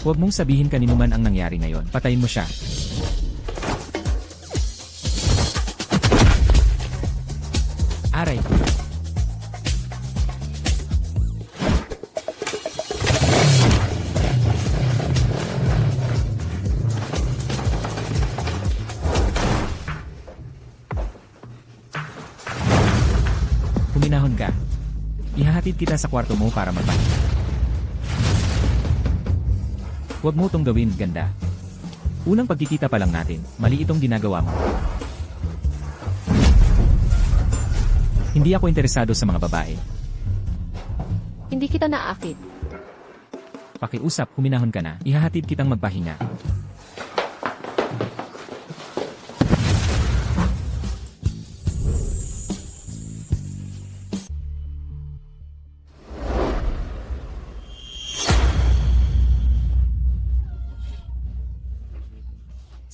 Huwag mong sabihin kanino man ang nangyari ngayon. Patayin mo siya. Aray. Huminahon ka. Ihahatid kita sa kwarto mo para magpahinga. Huwag mo tong gawin, ganda. Unang pagkikita pa lang natin, mali itong ginagawa mo. Hindi ako interesado sa mga babae. Hindi kita naakit. Pakiusap, huminahon ka na. Ihahatid kitang magpahinga.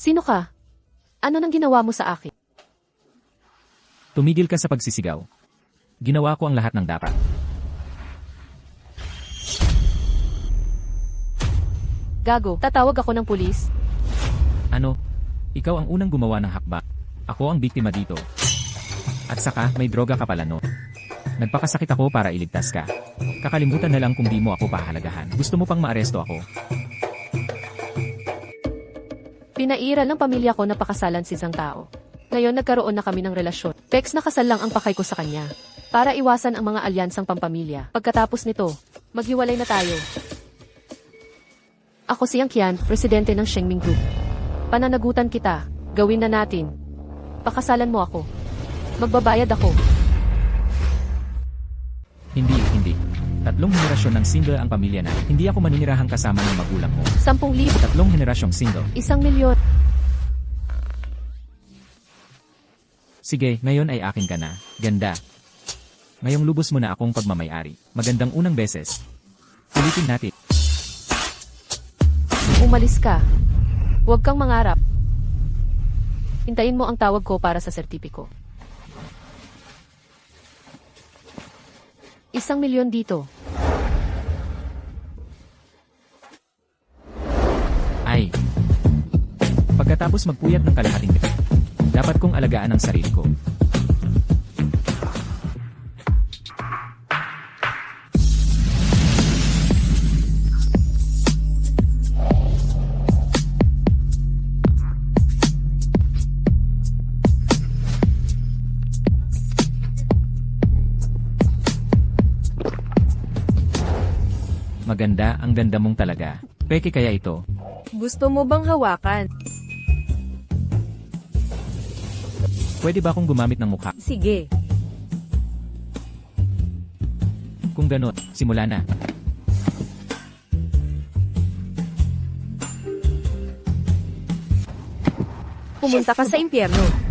Sino ka? Ano nang ginawa mo sa akin? Tumigil ka sa pagsisigaw. Ginawa ko ang lahat ng dapat. Gago, tatawag ako ng pulis? Ano? Ikaw ang unang gumawa ng hakbang. Ako ang biktima dito. At saka, may droga ka pala no. Nagpakasakit ako para iligtas ka. Kakalimutan na lang kung di mo ako pahalagahan. Gusto mo pang maaresto ako? Pinairal ng pamilya ko na pakasalan si isang tao. Ngayon nagkaroon na kami ng relasyon. Pex na kasal lang ang pakay ko sa kanya. Para iwasan ang mga alyansang pampamilya. Pagkatapos nito, maghiwalay na tayo. Ako si Yang Qian, presidente ng Shengming Group. Pananagutan kita. Gawin na natin. Pakasalan mo ako. Magbabayad ako. Hindi. 3 henerasyon ng single ang pamilya na. Hindi ako maninirahang kasama ng magulang mo. 10,000. 3 henerasyong single. 1,000,000. Sige, ngayon ay akin ka na. Ganda. Ngayong lubos mo na akong pagmamayari. Magandang unang beses. Ulitin natin. Umalis ka. Huwag kang mangarap. Hintayin mo ang tawag ko para sa sertipiko. 1,000,000 dito. Ay. Pagkatapos magpuyat ng kalahating gabi, dapat kong alagaan ang sarili ko. Maganda, ang ganda mong talaga. Peke kaya ito? Gusto mo bang hawakan? Pwede ba akong gumamit ng mukha? Sige. Kung ganun, simula na. Pumunta ka sa impyerno.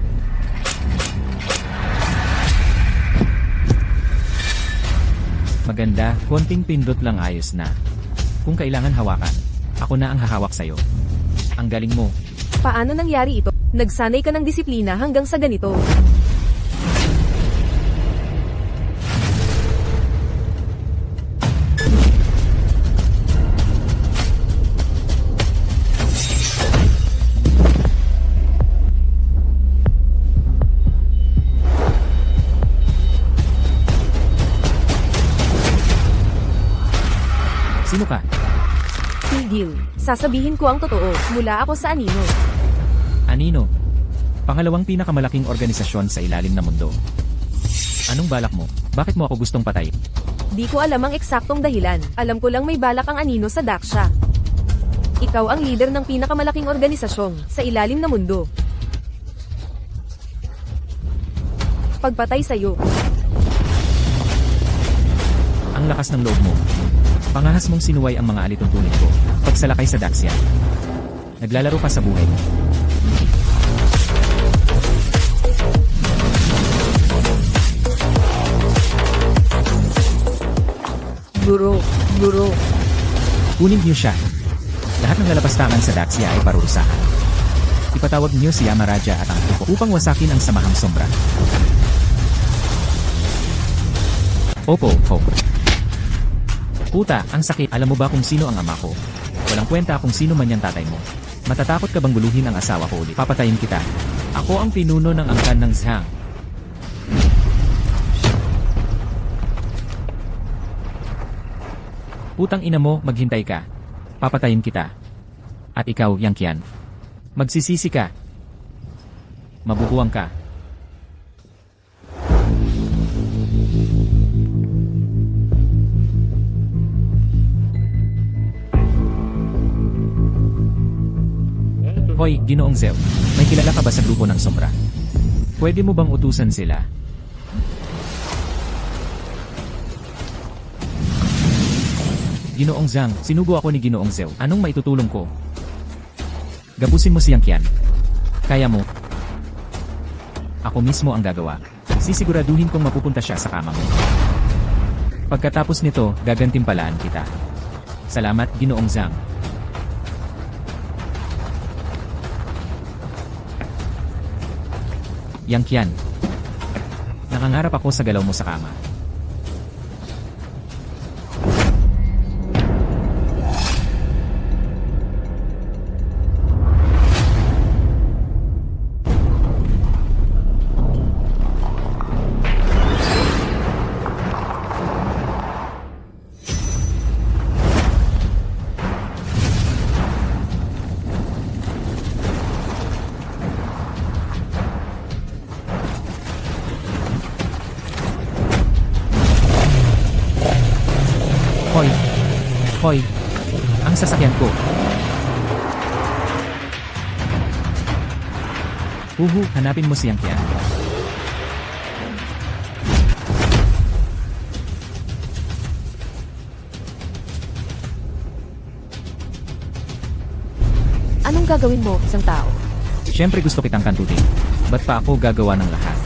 Maganda, konting pindot lang ayos na. Kung kailangan hawakan, ako na ang hahawak sa'yo. Ang galing mo. Paano nangyari ito? Nagsanay ka ng disiplina hanggang sa ganito. Sino ka? Tigil. Sasabihin ko ang totoo. Mula ako sa anino. Anino? Pangalawang pinakamalaking organisasyon sa ilalim ng mundo. Anong balak mo? Bakit mo ako gustong patay? Di ko alam ang eksaktong dahilan. Alam ko lang may balak ang anino sa Daksha. Ikaw ang leader ng pinakamalaking organisasyon sa ilalim ng mundo. Pagpatay sa'yo. Ang lakas ng loob mo. Pangahas mong sinuway ang mga alituntunin ko. Pagsalakay sa Daxia. Naglalaro ka sa buhay mo. Guro. Kunin niyo siya. Lahat ng lalapastangan sa Daxia ay parurusahan. Ipatawag niyo si Yamaraja at ang Tuko upang wasakin ang samahang sombra. Opo. Puta, ang sakit. Alam mo ba kung sino ang ama ko? Walang kwenta kung sino man yung tatay mo. Matatakot ka bang guluhin ang asawa ko ulit? Papatayin kita. Ako ang pinuno ng angkan ng Zhang. Putang ina mo, maghintay ka. Papatayin kita. At ikaw, Yang Qian. Magsisisi ka. Mabubuwang ka. Hoy, Ginoong Zhao. May kilala ka ba sa grupo ng Sombra? Pwede mo bang utusan sila? Ginoong Zhang, sinugo ako ni Ginoong Zhao. Anong maitutulong ko? Gapusin mo si Yang Qian. Kaya mo. Ako mismo ang gagawa. Sisiguraduhin kong mapupunta siya sa kama mo. Pagkatapos nito, gagantimpalaan kita. Salamat, Ginoong Zhang. Yang Qian. Nakangarap ako sa galaw mo sa kama. Hoy! Hoy! Ang sasakyan ko! Huhu, hanapin mo si Yang Qian. Anong gagawin mo, isang tao? Siyempre gusto kitang kantutin. Ba't pa ako gagawa ng lahat?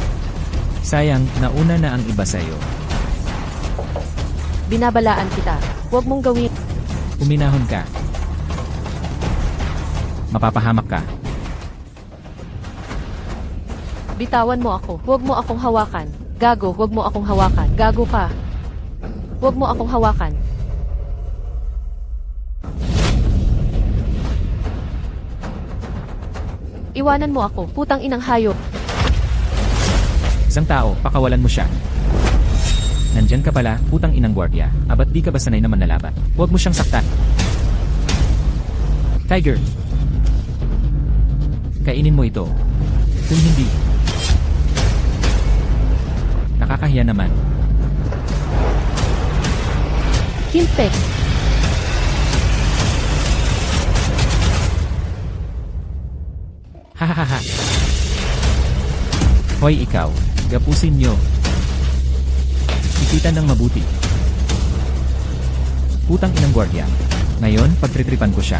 Sayang, nauna na ang iba sa'yo. Binabalaan kita. Huwag mong gawin. Uminahon ka. Mapapahamak ka. Bitawan mo ako. Huwag mo akong hawakan. Gago, huwag mo akong hawakan. Gago ka. Huwag mo akong hawakan. Iwanan mo ako, putang inang hayop. Isang tao, pakawalan mo siya. Nandyan ka pala, putang inang gwardiya. Abat di ka ba sanay naman na laban? Huwag mo siyang saktan. Tiger! Kainin mo ito. Kung hindi, nakakahiya naman. Kimpek. Hahaha. Hoy ikaw, gapusin nyo. Ipitan ng mabuti. Putang inang gwardiya. Ngayon, pagtritripan ko siya.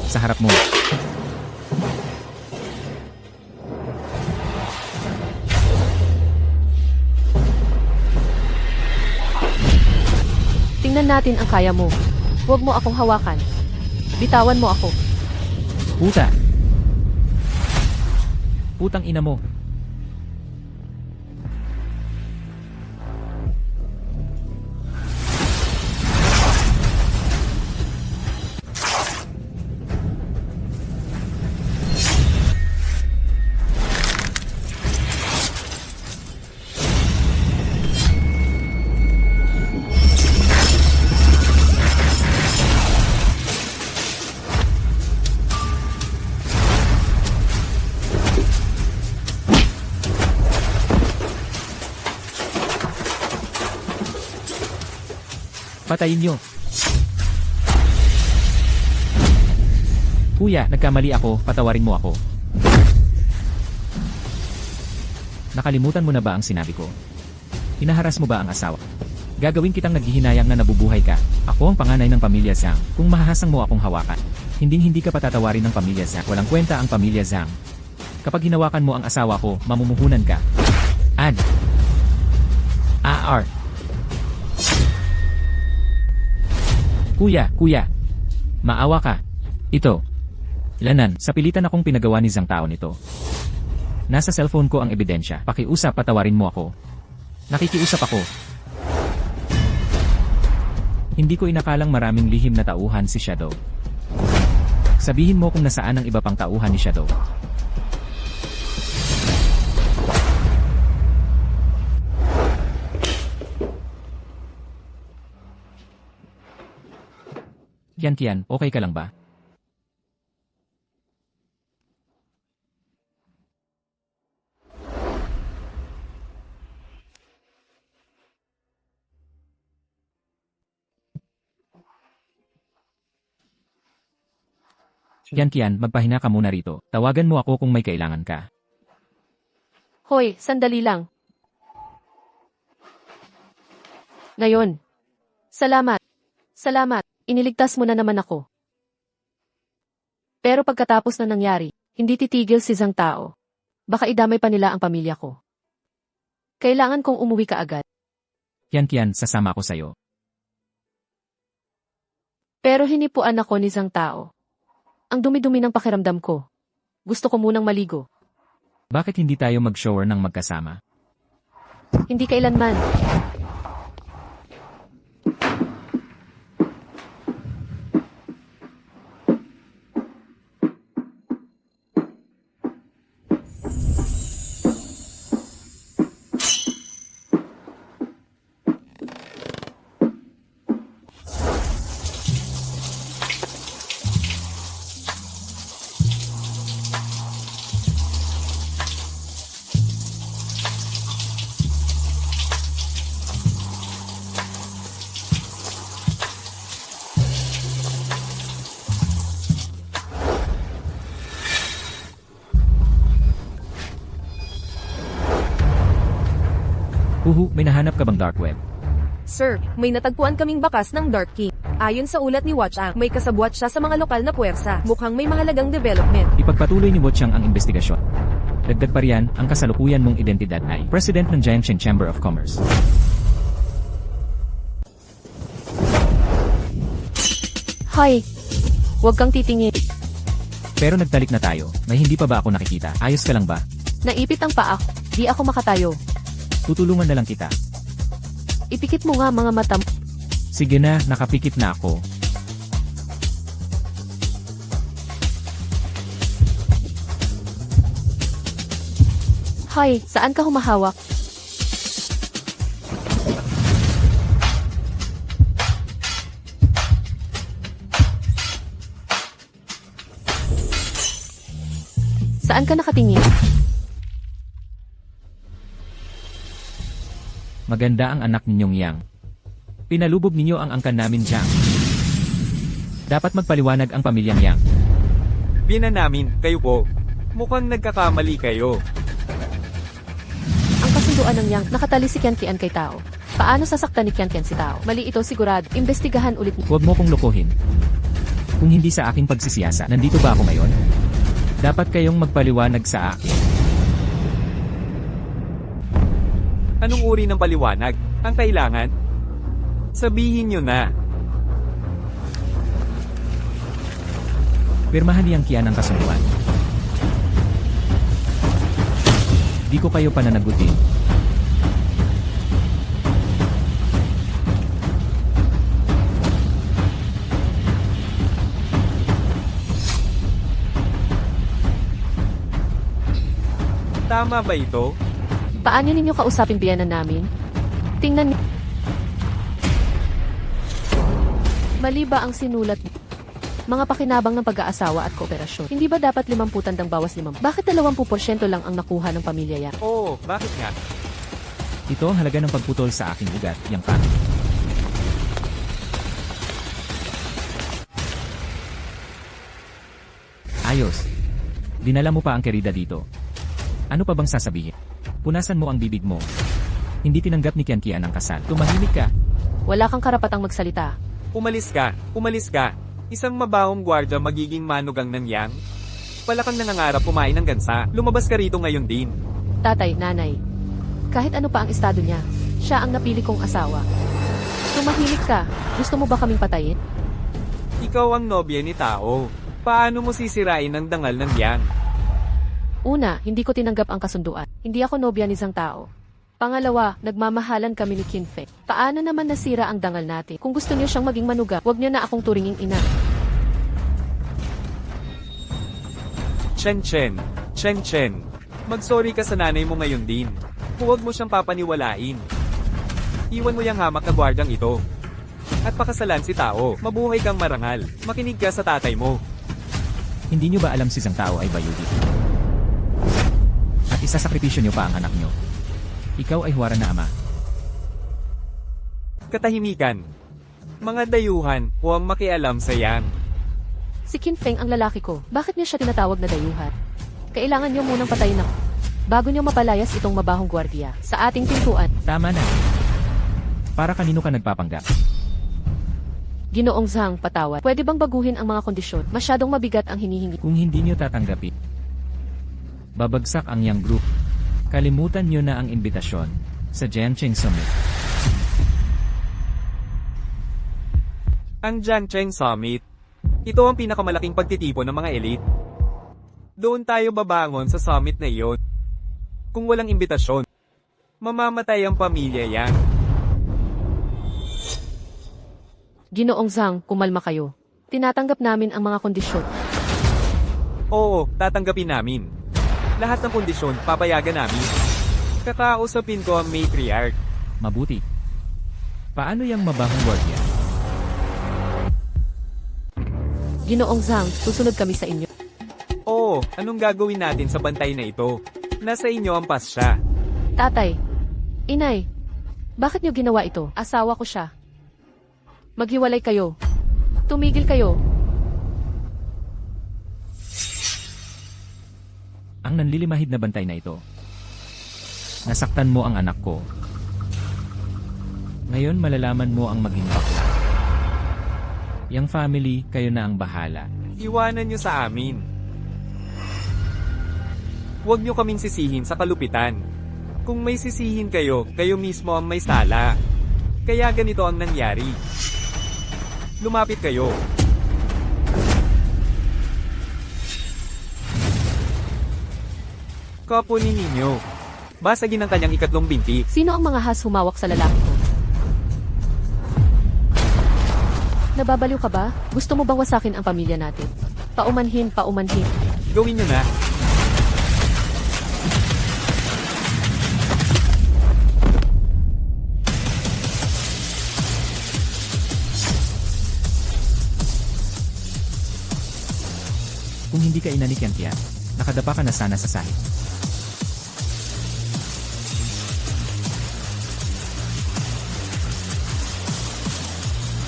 Sa harap mo. Tingnan natin ang kaya mo. Huwag mo akong hawakan. Bitawan mo ako. Puta! Putang ina mo. Patayin nyo. Kuya, nagkamali ako, patawarin mo ako. Nakalimutan mo na ba ang sinabi ko? Hinaharas mo ba ang asawa? Gagawin kitang naghihinayang na nabubuhay ka. Ako ang panganay ng pamilya Zhang. Kung mahahasang mo akong hawakan, hindi ka patatawarin ng pamilya Zhang. Walang kwenta ang pamilya Zhang. Kapag hinawakan mo ang asawa ko, mamumuhunan ka. Ad. AR. Kuya. Maawa ka. Ito. Ilanan, sa pilitan akong pinagawa ni Zhang tao nito. Nasa cellphone ko ang ebidensya. Pakiusap, patawarin mo ako. Nakikiusap ako. Hindi ko inakalang maraming lihim na tauhan si Shadow. Sabihin mo kung nasaan ang iba pang tauhan ni Shadow. Kian, okay ka lang ba? Kian, magpahinga ka muna rito. Tawagan mo ako kung may kailangan ka. Hoy, sandali lang. Ngayon. Salamat. Salamat. Iniligtas mo na naman ako. Pero pagkatapos na nangyari, hindi titigil si Zhang Tao. Baka idamay pa nila ang pamilya ko. Kailangan kong umuwi ka agad. Kian, sasama ako sa'yo. Pero hinipuan ako ni Zhang Tao. Ang dumi-dumi ng pakiramdam ko. Gusto ko munang maligo. Bakit hindi tayo mag-shower ng magkasama? Hindi kailanman. May nahanap ka bang dark web? Sir, may natagpuan kaming bakas ng Dark King. Ayon sa ulat ni Watch Ang, may kasabwat siya sa mga lokal na puwersa. Mukhang may mahalagang development. Ipagpatuloy ni Watchang ang investigasyon. Dagdag pa riyan, ang kasalukuyan mong identidad ay President ng Jiangshan Chamber of Commerce. Hoy! Huwag kang titingin. Pero nagtalik na tayo. May hindi pa ba ako nakikita? Ayos ka lang ba? Naipit ang paa ko. Di ako makatayo. Tutulungan na lang kita. Ipikit mo nga mga mata mo. Sige na, nakapikit na ako. Hoy, saan ka humahawak? Saan ka nakatingin? Maganda ang anak ninyong Yang. Pinalubog ninyo ang angkan namin, Jiang. Dapat magpaliwanag ang pamilyang Yang. Binan namin, kayo po. Mukhang nagkakamali kayo. Ang kasunduan ng Yang, nakatali si Kian kay Tao. Paano sasaktan ni Kian si Tao? Mali ito sigurado. Imbestigahan ulit. Huwag mo kong lokohin. Kung hindi sa aking pagsisiyasa, nandito ba ako ngayon? Dapat kayong magpaliwanag sa akin. Anong uri ng paliwanag ang kailangan? Sabihin nyo na. Pirmahan niyang Kian ang kasunduan. Di ko kayo pananagutin. Tama ba ito? Paano ninyo kausapin biyanan namin? Tingnan niyo. Mali ba ang sinulat? Mga pakinabang ng pag-aasawa at kooperasyon. Hindi ba dapat 50 tandang bawas 5? Bakit 20% lang ang nakuha ng pamilya Yang? Oo, bakit nga? Ito ang halaga ng pagputol sa aking ugat, Yang Pan. Ayos. Dinala mo pa ang kerida dito. Ano pa bang sasabihin? Punasan mo ang bibig mo. Hindi tinanggap ni Kian ang kasal. Tumahimik ka. Wala kang karapatang magsalita. Umalis ka, umalis ka. Isang mabahong gwardya magiging manugang ng Yang. Palakang nangangarap kumain ng gansa. Lumabas ka rito ngayon din. Tatay, nanay. Kahit ano pa ang estado niya, siya ang napili kong asawa. Tumahimik ka. Gusto mo ba kaming patayin? Ikaw ang nobya ni Tao. Paano mo sisirain ang dangal ng Yang? Una, hindi ko tinanggap ang kasunduan. Hindi ako nobya ni Zhang Tao. Pangalawa, nagmamahalan kami ni Kinfeng. Paano naman nasira ang dangal natin? Kung gusto niyo siyang maging manuga, huwag niyo na akong turinging ina. Chen. Mag-sorry ka sa nanay mo ngayon din. Huwag mo siyang papaniwalain. Iwan mo yung hamak na gwardyang ito. At pakasalan si Tao. Mabuhay kang marangal. Makinig ka sa tatay mo. Hindi nyo ba alam si Zhang Tao ay bayugi? At isasakripisyo nyo pa ang anak nyo. Ikaw ay huwara na ama. Katahimikan. Mga dayuhan, huwag makialam sa yan. Si Kinfeng ang lalaki ko. Bakit niyo siya tinatawag na dayuhan? Kailangan niyo munang patayin ako. Bago niyo mapalayas itong mabahong gwardiya sa ating pintuan. Tama na. Para kanino ka nagpapanggap? Ginoong Zhang, patawad. Pwede bang baguhin ang mga kondisyon? Masyadong mabigat ang hinihingi. Kung hindi nyo tatanggapin, babagsak ang Yang Group. Kalimutan nyo na ang imbitasyon sa Jiangcheng Summit. Ang Jiangcheng Summit. Ito ang pinakamalaking pagtitipon ng mga elite. Doon tayo babangon sa summit na iyon. Kung walang imbitasyon, mamamatay ang pamilya yan. Ginoong Zhang, kumalma kayo. Tinatanggap namin ang mga kondisyon. Oo, tatanggapin namin. Lahat ng kondisyon, papayagan namin. Kakausapin ko ang matriarch. Mabuti. Paano yung mabahong gwardiya? Ginoong Zhang, susunod kami sa inyo. Oo, anong gagawin natin sa bantay na ito? Nasa inyo ang pasya. Tatay, inay, bakit niyo ginawa ito? Asawa ko siya. Maghiwalay kayo. Tumigil kayo. Ang nanlilimahid na bantay na ito. Nasaktan mo ang anak ko. Ngayon malalaman mo ang maging bakla. Yang family, kayo na ang bahala. Iwanan nyo sa amin. Huwag nyo kaming sisihin sa kalupitan. Kung may sisihin kayo, kayo mismo ang may sala. Kaya ganito ang nangyari. Lumapit kayo. Kapunin ninyo. Basagin ang kanyang ikatlong binti. Sino ang mga has humawak sa lalaki ko? Nababaliw ka ba? Gusto mo bang wasakin ang pamilya natin? Paumanhin. Gawin nyo na. Kung hindi ka inanik yan tiyan, nakadapa ka na sana sa sahig.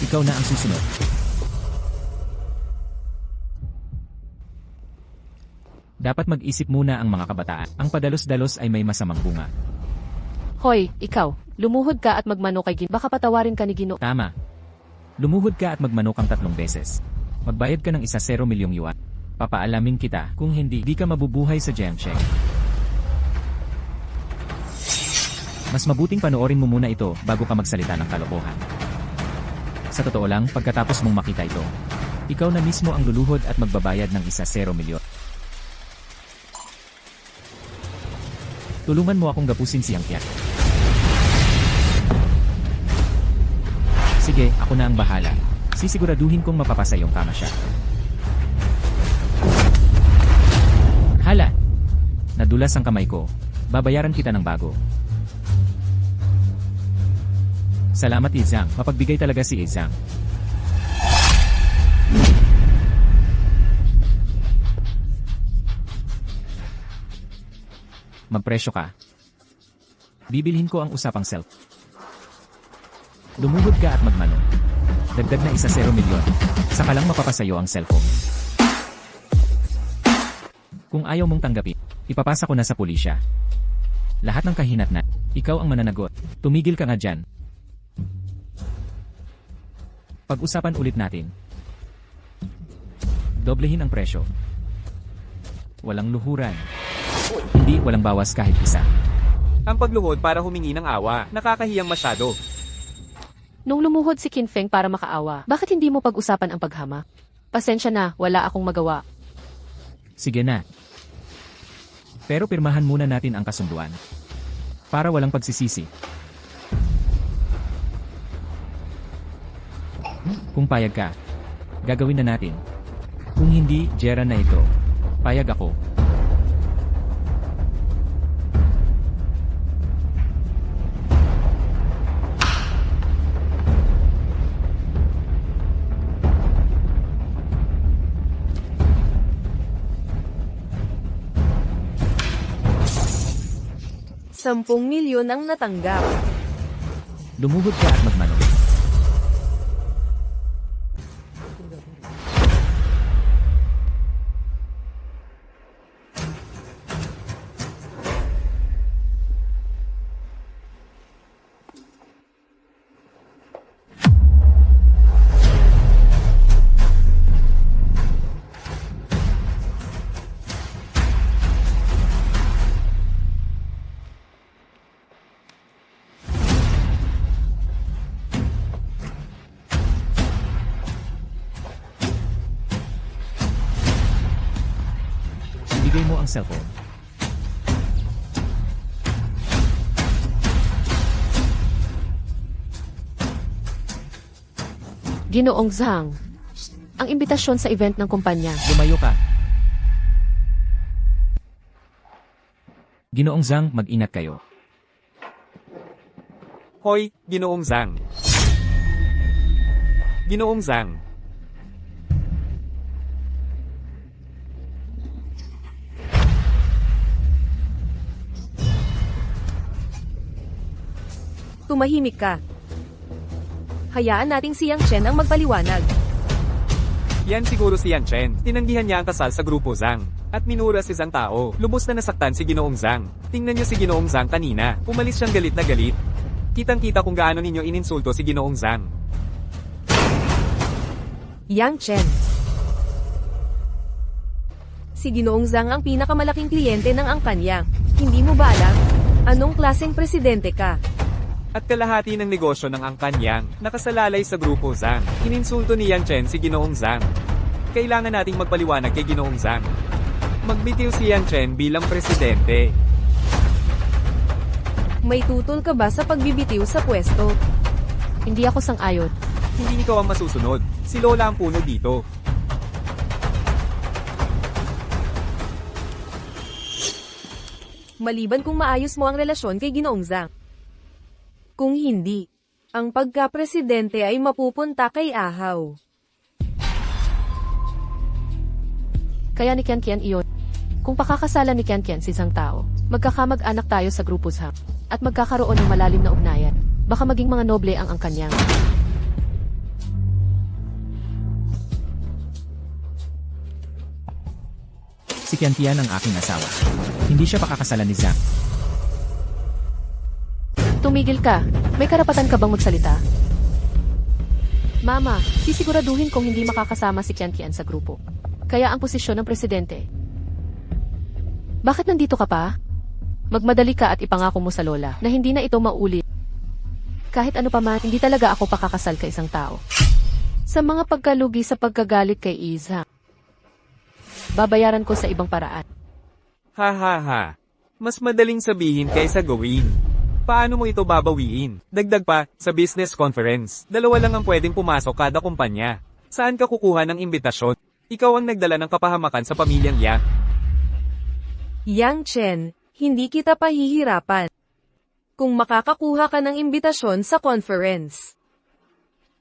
Ikaw na ang susunod. Dapat mag-isip muna ang mga kabataan. Ang padalos-dalos ay may masamang bunga. Hoy, ikaw, lumuhod ka at magmano kay Gin. Baka patawarin ka ni Gino. Tama. Lumuhod ka at magmano kang 3 beses. Magbayad ka ng 1 milyong yuan. Papaalamin kita, kung hindi, di ka mabubuhay sa Jiangcheng. Mas mabuting panoorin mo muna ito bago ka magsalita ng kalokohan. Sa totoo lang, pagkatapos mong makita ito, ikaw na mismo ang luluhod at magbabayad ng 1 milyon. Tulungan mo akong gapusin si Yang Tian. Sige, ako na ang bahala. Sisiguraduhin kong mapapasa yung kama siya. Hala! Nadulas ang kamay ko. Babayaran kita ng bago. Salamat Izang. Mapagbigay talaga si Izang. Magpresyo ka. Bibilhin ko ang usapang self. Lumuhod ka at magmano. Dagdag na 1 milyon. Saka lang mapapasayo ang cellphone. Kung ayaw mong tanggapin, ipapasa ko na sa pulisya. Lahat ng kahinatnan, ikaw ang mananagot. Tumigil ka nga dyan. Pag-usapan ulit natin. Doblehin ang presyo. Walang luhuran. Hindi, walang bawas kahit isa. Ang pagluhod para humingi ng awa, nakakahiyang masyado. Nung lumuhod si Kinfeng para makaawa, bakit hindi mo pag-usapan ang paghama? Pasensya na, wala akong magawa. Sige na. Pero pirmahan muna natin ang kasunduan. Para walang pagsisisi. Kung payag ka, gagawin na natin. Kung hindi, Jera na ito. Payag ako. Sampung milyon ang natanggap. Lumugod ka at magmanok. Ibigay mo ang cellphone. Ginoong Zhang. Ang imbitasyon sa event ng kumpanya. Lumayo ka. Ginoong Zhang, mag-ingat kayo. Hoy, Ginoong Zhang. Ginoong Zhang. Tumahimik ka. Hayaan nating si Yang Chen ang magpaliwanag. Yan siguro si Yan Chen. Tinanggihan niya ang kasal sa grupo Zhang. At minura si Zhang Tao. Lubos na nasaktan si Ginoong Zhang. Tingnan niyo si Ginoong Zhang kanina. Umalis siyang galit na galit. Kitang-kita kung gaano ninyo ininsulto si Ginoong Zhang. Yang Chen. Si Ginoong Zhang ang pinakamalaking kliyente ng Angkanyang. Hindi mo ba alam? Anong klaseng presidente ka? At kalahati ng negosyo ng Angkanyang, nakasalalay sa grupo Zhang. Ininsulto ni Yang Chen si Ginoong Zhang. Kailangan nating magpaliwanag kay Ginoong Zhang. Magbitiw si Yang Chen bilang presidente. May tutol ka ba sa pagbibitiw sa pwesto? Hindi ako sang-ayon. Hindi ikaw ang masusunod. Si Lola ang puno dito. Maliban kung maayos mo ang relasyon kay Ginoong Zhang. Kung hindi, ang pagka-presidente ay mapupunta kay Ahaw. Kaya ni Kian iyon. Kung pakakasalan ni Kian si Zhang Tao, magkakamag-anak tayo sa grupo Zhang, at magkakaroon ng malalim na ugnayan. Baka maging mga noble ang Angkanyang. Si Kian ang aking asawa. Hindi siya pakakasalan ni Zhang. Tumigil ka. May karapatan ka bang magsalita? Mama, sisiguraduhin kong hindi makakasama si Kian sa grupo. Kaya ang posisyon ng presidente. Bakit nandito ka pa? Magmadali ka at ipangako mo sa lola na hindi na ito maulit. Kahit ano pa man, hindi talaga ako pakakasal kay isang tao. Sa mga pagkalugi sa pagkagalit kay Iza, babayaran ko sa ibang paraan. Ha ha ha. Mas madaling sabihin kaysa gawin. Paano mo ito babawiin? Dagdag pa, sa business conference, 2 lang ang pwedeng pumasok kada kumpanya. Saan ka kukuha ng imbitasyon? Ikaw ang nagdala ng kapahamakan sa pamilyang Yang. Yang Chen, hindi kita pahihirapan. Kung makakakuha ka ng imbitasyon sa conference,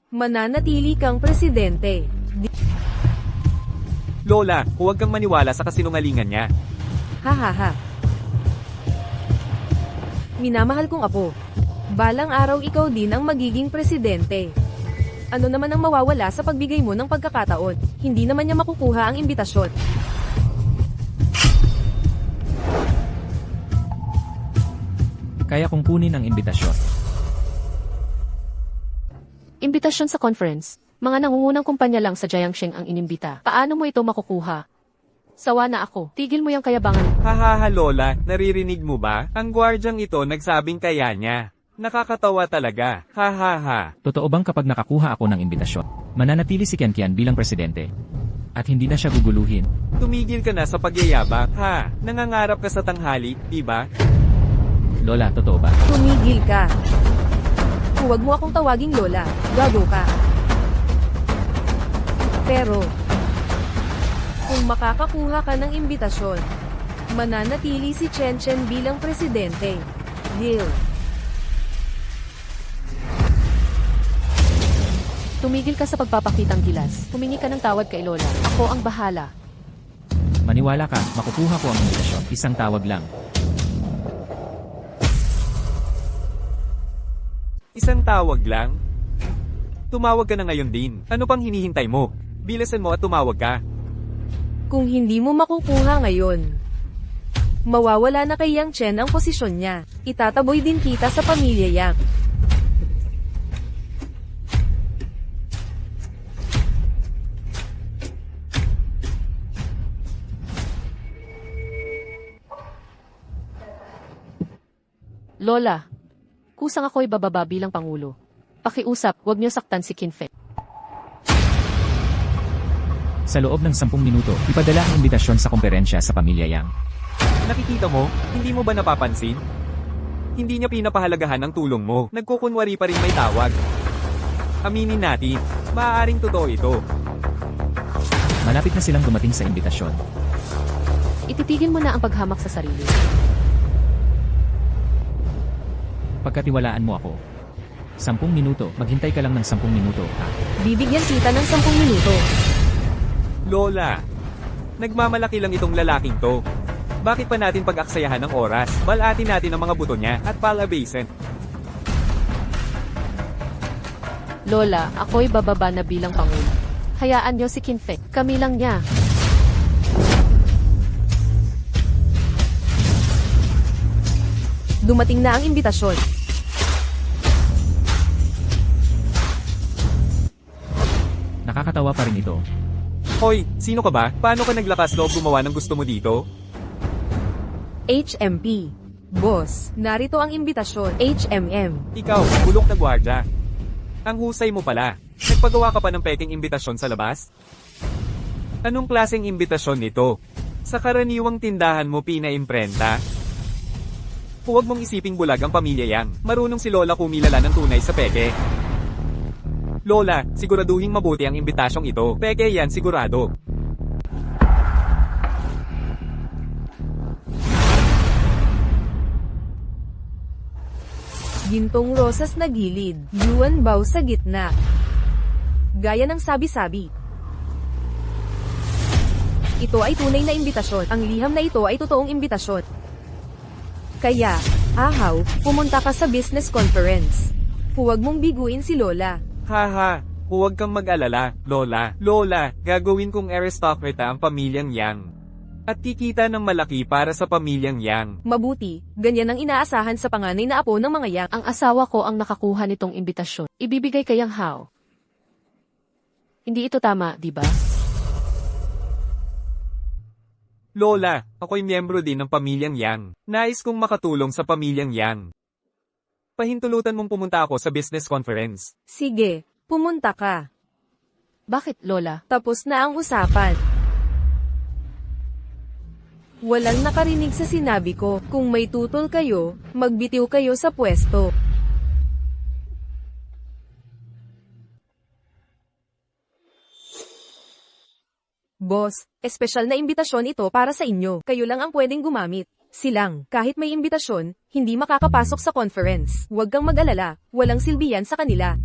mananatili kang presidente. Lola, huwag kang maniwala sa kasinungalingan niya. Hahaha. Minamahal kong apo. Balang araw ikaw din ang magiging presidente. Ano naman ang mawawala sa pagbigay mo ng pagkakataon? Hindi naman niya makukuha ang imbitasyon. Kaya kung kunin ang imbitasyon. Imbitasyon sa conference. Mga nangungunang kumpanya lang sa Jiangsheng ang inimbita. Paano mo ito makukuha? Sawa na ako. Tigil mo yung kayabangan. Hahaha Lola, naririnig mo ba? Ang gwardyang ito nagsabing kaya niya. Nakakatawa talaga. Hahaha. Totoo bang kapag nakakuha ako ng imbitasyon, mananatili si Kian bilang presidente? At hindi na siya guguluhin? Tumigil ka na sa pagyayabang. Ha, nangangarap ka sa tanghali, di ba? Lola, totoo ba? Tumigil ka. Huwag mo akong tawaging Lola. Gago ka. Pero, kung makakakuha ka ng imbitasyon, mananatili si Chen Chen bilang presidente. Deal. Tumigil ka sa pagpapakitang gilas. Humingi ka ng tawad kay Lola. Ako ang bahala. Maniwala ka, makukuha ko ang imbitasyon. Isang tawag lang. Isang tawag lang? Tumawag ka na ngayon din. Ano pang hinihintay mo? Bilisan mo at tumawag ka. Kung hindi mo makukuha ngayon, mawawala na kay Yang Chen ang posisyon niya. Itataboy din kita sa pamilya Yang. Lola, kusang ako'y bababa bilang Pangulo. Pakiusap, huwag niyo saktan si Qin Fei. Sa loob ng 10 minuto, ipadala ang imbitasyon sa komperensya sa pamilya Yang. Nakikita mo? Hindi mo ba napapansin? Hindi niya pinapahalagahan ang tulong mo. Nagkukunwari pa rin may tawag. Aminin natin, maaaring totoo ito. Malapit na silang dumating sa imbitasyon. Ititigil mo na ang paghamak sa sarili. Pagkatiwalaan mo ako. 10 minuto, maghintay ka lang ng 10 minuto, ha? Bibigyan kita ng 10 minuto. Lola, nagmamalaki lang itong lalaking to. Bakit pa natin pag-aksayahan ng oras? Balatin natin ang mga buto niya at palabasin. Lola, ako'y bababa na bilang Pangulo. Hayaan niyo si Qin Fei. Kami lang niya. Dumating na ang imbitasyon. Nakakatawa pa rin ito. Hoy, sino ka ba? Paano ka naglakas loob gumawa ng gusto mo dito? HMP. Boss, narito ang imbitasyon. HMM. Ikaw, bulok na gwardya. Ang husay mo pala. Nagpagawa ka pa ng peking imbitasyon sa labas? Anong klaseng imbitasyon ito? Sa karaniwang tindahan mo pinaimprenta? Huwag mong isiping bulag ang pamilya Yang. Marunong si Lola kumilala ng tunay sa peke. Lola, siguraduhin mabuti ang imbitasyong ito. Peke yan sigurado. Gintong rosas na gilid. Yuan bao sa gitna. Gaya ng sabi-sabi. Ito ay tunay na imbitasyon. Ang liham na ito ay totoong imbitasyon. Kaya, ahaw, pumunta ka sa business conference. Huwag mong biguin si Lola. Haha, huwag kang mag-alala, Lola. Lola, gagawin kong aristocrata ang pamilyang Yang. At kikita ng malaki para sa pamilyang Yang. Mabuti, ganyan ang inaasahan sa panganay na apo ng mga Yang. Ang asawa ko ang nakakuha nitong imbitasyon. Ibibigay kay Yang Hao. Hindi ito tama, di ba? Lola, ako'y miyembro din ng pamilyang Yang. Nais kong makatulong sa pamilyang Yang. Pahintulutan mong pumunta ako sa business conference. Sige, pumunta ka. Bakit, Lola? Tapos na ang usapan. Walang nakarinig sa sinabi ko. Kung may tutol kayo, magbitiw kayo sa pwesto. Boss, espesyal na imbitasyon ito para sa inyo. Kayo lang ang pwedeng gumamit. Silang, kahit may imbitasyon, hindi makakapasok sa conference. Huwag kang mag-alala, walang silbi yan sa kanila.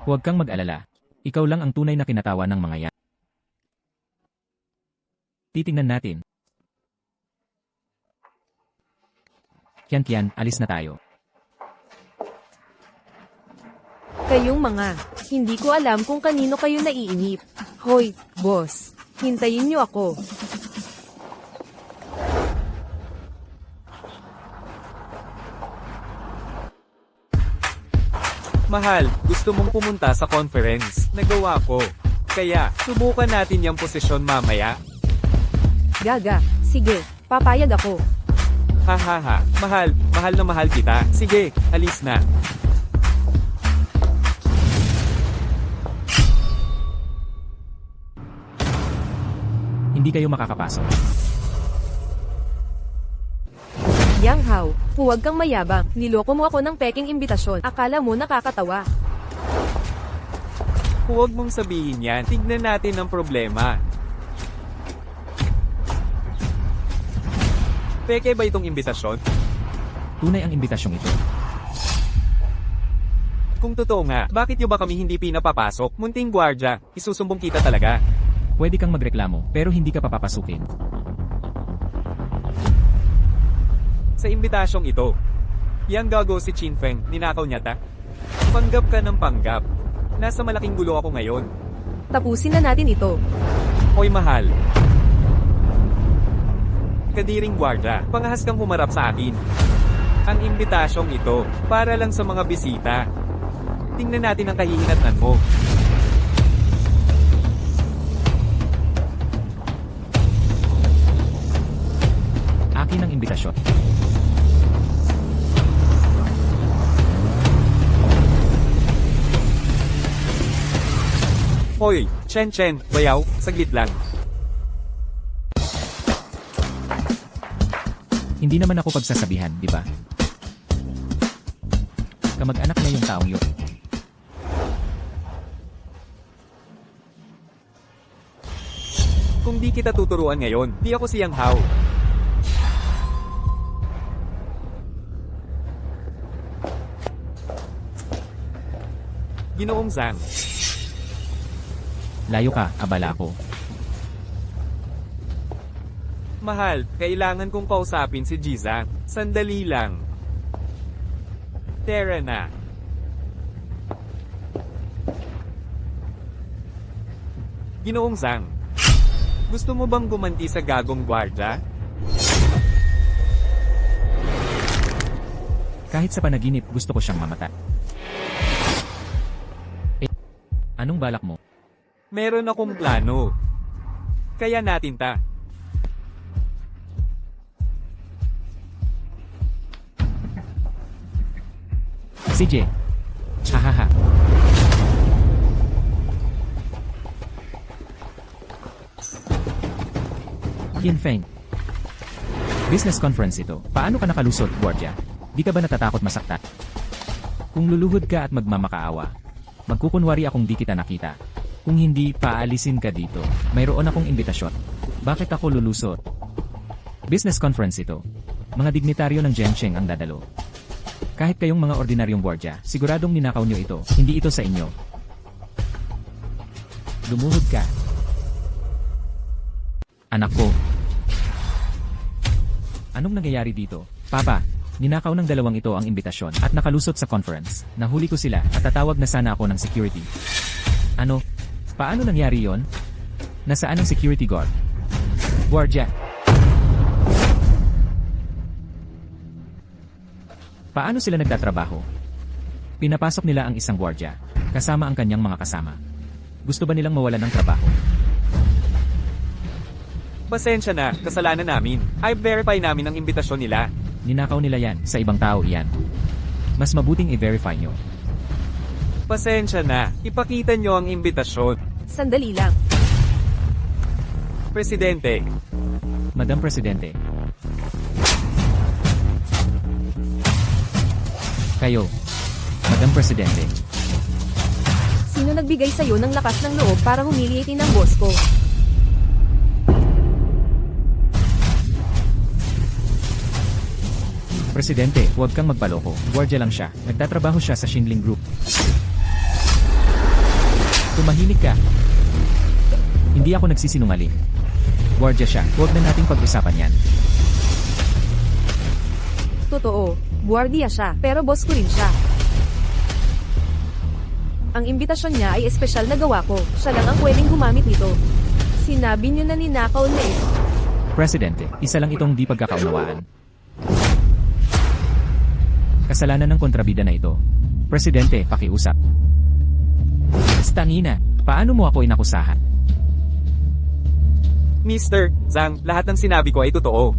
Huwag kang mag-alala. Ikaw lang ang tunay na kinatawa ng mga yan. Titingnan natin. Kian, alis na tayo. Kayong mga, hindi ko alam kung kanino kayo naiinip. Hoy, boss, hintayin niyo ako. Mahal, gusto mong pumunta sa conference. Nagawa ko. Kaya, subukan natin yung posisyon mamaya. Gaga, sige, papayag ako. Hahaha, mahal na mahal kita. Sige, alis na. hindi kayo makakapasok. Yang Hao, huwag kang mayabang. Niloko mo ako ng peking imbitasyon. Akala mo nakakatawa. Huwag mong sabihin yan. Tignan natin ang problema. Peke ba itong imbitasyon? Tunay ang imbitasyong ito. Kung totoo nga, bakit nyo ba kami hindi pinapapasok? Munting gwardya, isusumbong kita talaga. Pwede kang magreklamo, pero hindi ka papapasukin. Sa imbitasyong ito, yang gago si Chin Feng, ninakaw niya ta? Panggap ka ng panggap. Nasa malaking gulo ako ngayon. Tapusin na natin ito. Hoy mahal. Kadiring gwardya, pangahas kang humarap sa akin. Ang imbitasyong ito, para lang sa mga bisita. Tingnan natin ang kahihinatnan mo. Akin ang imbitasyon. Hoy, Chen, bayaw, saglit lang. Hindi naman ako pagsasabihan, di ba? Kamag-anak na yung taong yun. Kung di kita tuturuan ngayon, di ako si Yang Hao. Ginoong Zhang. Layo ka, abala ko. Mahal, kailangan kong kausapin si Jizang. Sandali lang. Tara na. Ginoong Zhang. Gusto mo bang gumanti sa gagong gwardya? Kahit sa panaginip, gusto ko siyang mamata. Eh, anong balak mo? Meron akong plano. Kaya natin ta. CJ. Hahaha. Yin Feng. Business conference ito. Paano ka nakalusot, Guardia? Di ka ba natatakot masakta? Kung luluhod ka at magmamakaawa, magkukunwari akong di kita nakita. Kung hindi, paalisin ka dito. Mayroon akong imbitasyon. Bakit ako lulusot? Business conference ito. Mga dignitaryo ng Gensheng ang dadalo. Kahit kayong mga ordinaryong Guardia, siguradong ninakaw nyo ito. Hindi ito sa inyo. Lumuhod ka. Anak ko. Anong nangyayari dito? Papa, ninakaw ng dalawang ito ang imbitasyon at nakalusot sa conference. Nahuli ko sila at tatawag na sana ako ng security. Ano? Paano nangyari yon? Nasaan ang security guard? Guardia. Paano sila nagtatrabaho? Pinapasok nila ang isang guardia, kasama ang kanyang mga kasama. Gusto ba nilang mawalan ng trabaho? Pasensya na, kasalanan namin. I-verify namin ang imbitasyon nila. Ninakaw nila yan, sa ibang tao iyan. Mas mabuting i-verify nyo. Pasensya na, ipakita nyo ang imbitasyon. Sandali lang. Presidente, Madam Presidente. Kayo, Madam Presidente. Sino nagbigay sa'yo ng lakas ng loob para humilitin ng boss ko? Presidente, huwag kang magpaloko. Guardia lang siya. Nagtatrabaho siya sa Shinling Group. Tumahimik ka. Hindi ako nagsisinungaling. Guardia siya. Huwag na nating pag-usapan yan. Totoo, buwardiya siya, pero boss ko rin siya. Ang imbitasyon niya ay espesyal na gawa ko. Siya lang ang pwedeng gumamit nito. Sinabi niyo na ninakaw na eh. Presidente, isa lang itong di pagkakaunawaan. Kasalanan ng kontrabida na ito. Presidente, pakiusap. Stangina, paano mo ako inakusahan? Mr. Zhang, lahat ng sinabi ko ay totoo.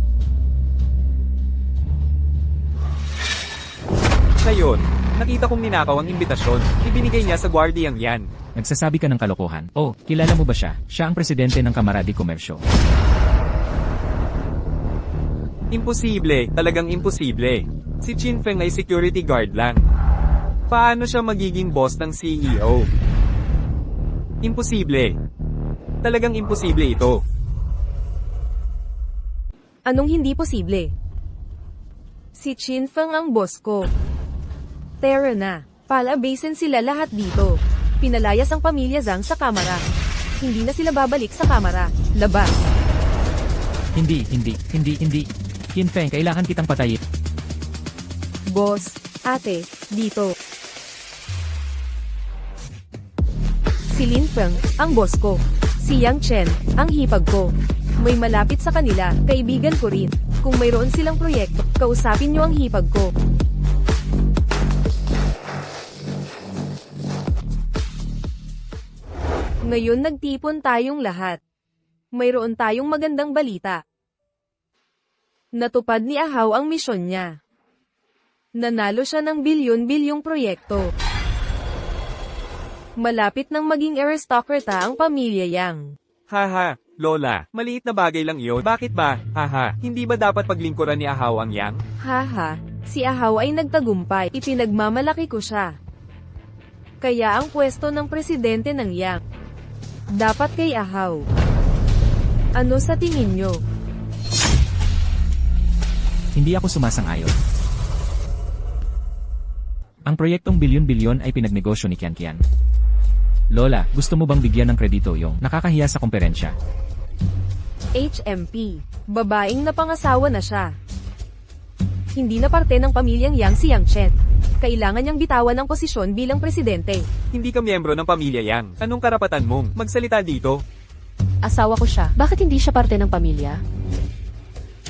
Ngayon, Nakita kong ninakaw ang imbitasyon. Ibinigay niya sa gwardiyang yan. Nagsasabi ka ng kalokohan. Oh, kilala mo ba siya? Siya ang presidente ng Kamara de Komersyo. Imposible, talagang imposible. Si Chin Feng ay security guard lang. Paano siya magiging boss ng CEO? Imposible. Talagang imposible ito. Anong hindi posible? Si Chin Feng ang boss ko. Tara na. Palabasin sila lahat dito. Pinalayas ang pamilya Zhang sa kamara. Hindi na sila babalik sa kamara. Labas. Hindi. Qin Feng, kailangan kitang patayin. Boss, ate, dito. Si Lin Feng, ang boss ko. Si Yang Chen, ang hipag ko. May malapit sa kanila, kaibigan ko rin. Kung mayroon silang proyekto, kausapin nyo ang hipag ko. Ngayon nagtipon tayong lahat. Mayroon tayong magandang balita. Natupad ni Ahaw ang misyon niya. Nanalo siya ng bilyon-bilyong proyekto. Malapit nang maging aristokrata ang pamilya Yang. Haha, Lola, maliit na bagay lang iyon. Bakit ba? Haha, hindi ba dapat paglingkuran ni Ahaw ang Yang? Haha, si Ahaw ay nagtagumpay. Ipinagmamalaki ko siya. Kaya ang pwesto ng presidente ng Yang dapat kay Ahaw. Ano sa tingin nyo? Hindi ako sumasang-ayon. Ang proyektong bilyon-bilyon ay pinagnegosyo ni Qian. Lola, gusto mo bang bigyan ng kredito yung nakakahiya sa komperensya? HMP. Babaeng napangasawa na siya. Hindi na parte ng pamilyang Yang si Yang Chen. Kailangan niyang bitawan ang posisyon bilang presidente. Hindi ka miyembro ng pamilya Yang. Anong karapatan mong magsalita dito? Asawa ko siya. Bakit hindi siya parte ng pamilya?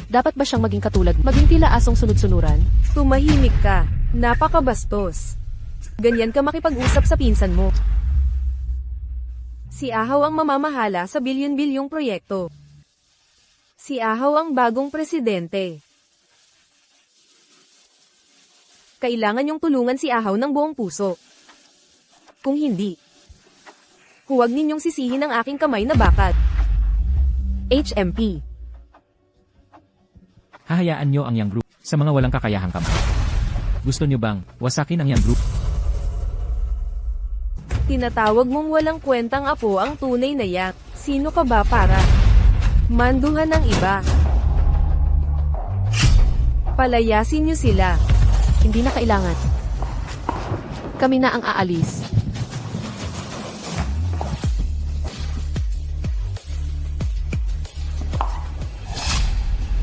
Dapat ba siyang maging katulad? Maging tila asong sunod-sunuran? Tumahimik ka. Napakabastos. Ganyan ka makipag-usap sa pinsan mo. Si Ahaw ang mamamahala sa bilyon-bilyong proyekto. Si Ahaw ang bagong presidente. Kailangan niyong tulungan si Ahaw ng buong puso. Kung hindi, huwag ninyong sisihin ang aking kamay na bakal. HMP. Hahayaan nyo ang Yang Group sa mga walang kakayahang kamay. Gusto nyo bang wasakin ang Yang Group? Tinatawag mong walang kwentang apo ang tunay na Yang. Sino ka ba para manduhan ng iba? Palayasin niyo sila. Hindi na kailangan. Kami na ang aalis.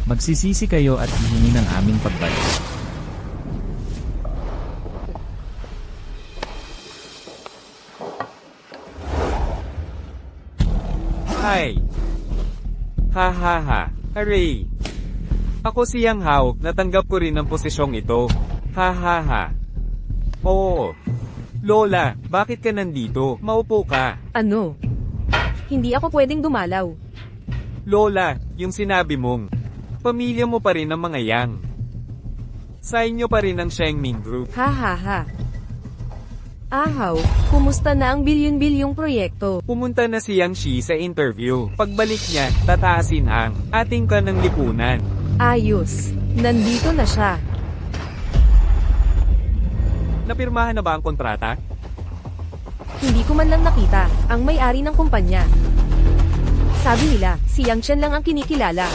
Magsisisi kayo at hihingi ng aming pagbalik. Hi! Ha ha ha, hooray! Ako si Yang Hao, natanggap ko rin ang posisyong ito. Ha ha ha. Oo. Lola, bakit ka nandito? Maupo ka. Ano? Hindi ako pwedeng dumalaw. Lola, yung sinabi mong, pamilya mo pa rin ang mga Yang. Sa inyo pa rin ang Shengming Group. Ha ha ha. Ahaw, kumusta na ang bilyon-bilyong proyekto? Pumunta na si Yang Shi sa interview. Pagbalik niya, tataasin ang ating ka ng lipunan. Ayos. Nandito na siya. Napirmahan na ba ang kontrata? Hindi ko man lang nakita ang may-ari ng kumpanya. Sabi nila, si Yang Chen lang ang kinikilala.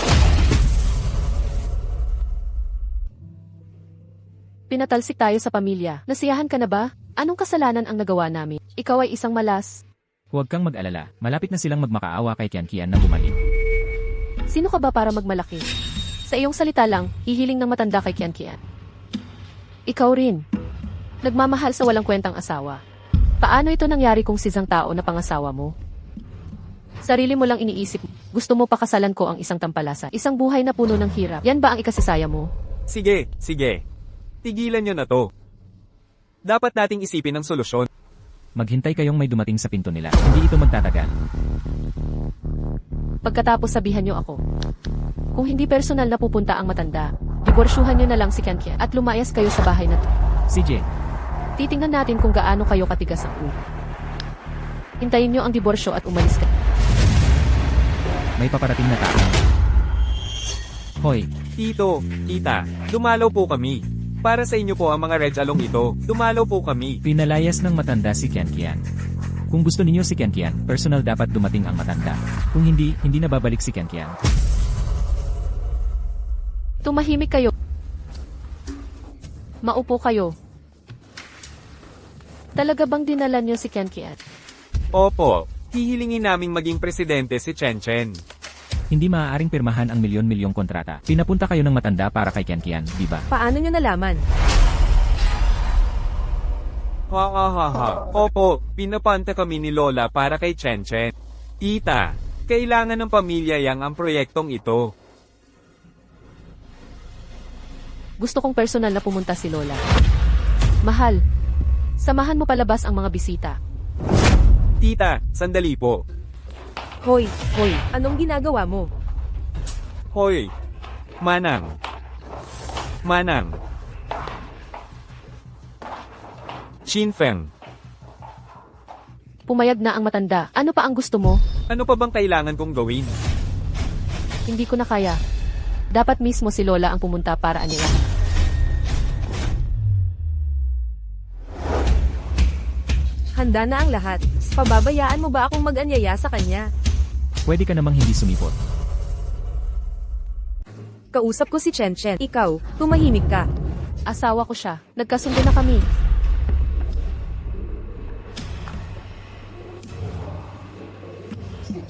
Pinatalsik tayo sa pamilya. Nasiyahan ka na ba? Anong kasalanan ang nagawa namin? Ikaw ay isang malas. Huwag kang mag-alala, malapit na silang magmakaawa kay Qian na bumalik. Sino ka ba para magmalaki? Sa iyong salita lang, hihiling ng matanda kay Qian. Ikaw rin. Nagmamahal sa walang kwentang asawa. Paano ito nangyari kung si Zhang Tao na pangasawa mo? Sarili mo lang iniisip. Gusto mo pakasalan ko ang isang tampalasa. Isang buhay na puno ng hirap. Yan ba ang ikasisaya mo? Sige, sige. Tigilan nyo na to. Dapat nating isipin ang solusyon. Maghintay kayong may dumating sa pinto nila. Hindi ito magtatagal. Pagkatapos sabihan niyo ako. Kung hindi personal na pupunta ang matanda, diborsyuhan niyo na lang si Qian at lumayas kayo sa bahay na to. CJ, Titingnan natin kung gaano kayo katigas ang ulo. Hintayin nyo ang diborsyo at umalis ka. May paparating na tao. Hoy, Tito, tita, dumalaw po kami. Para sa inyo po ang mga red along ito, dumalaw po kami. pinalayas ng matanda si Kian. Kung gusto ninyo si Kian, personal dapat dumating ang matanda. Kung hindi, hindi na babalik si Kian. Tumahimik kayo. Maupo kayo. Talaga bang dinala niyo si Kian? Opo, hihilingin naming maging presidente si Chen. Hindi maaaring pirmahan ang milyon-milyong kontrata. Pinapunta kayo ng matanda para kay Kian, di ba? Paano nyo nalaman? Ha. Opo, pinapanta kami ni Lola para kay Chen. Tita, kailangan ng pamilya yang ang proyektong ito. Gusto kong personal na pumunta si Lola. Mahal, samahan mo palabas ang mga bisita. Tita, sandali po. Hoy, anong ginagawa mo? Hoy, Manang. Shinfeng, Pumayag na ang matanda. Ano pa ang gusto mo? ano pa bang kailangan kong gawin? Hindi ko na kaya. Dapat mismo si Lola ang pumunta para anyayahan. Handa na ang lahat. Pababayaan mo ba akong mag-anyaya sa kanya? Pwede ka namang hindi sumipot. Kausap ko si Chen. Ikaw, tumahimik ka. Asawa ko siya. Nagkasundo na kami.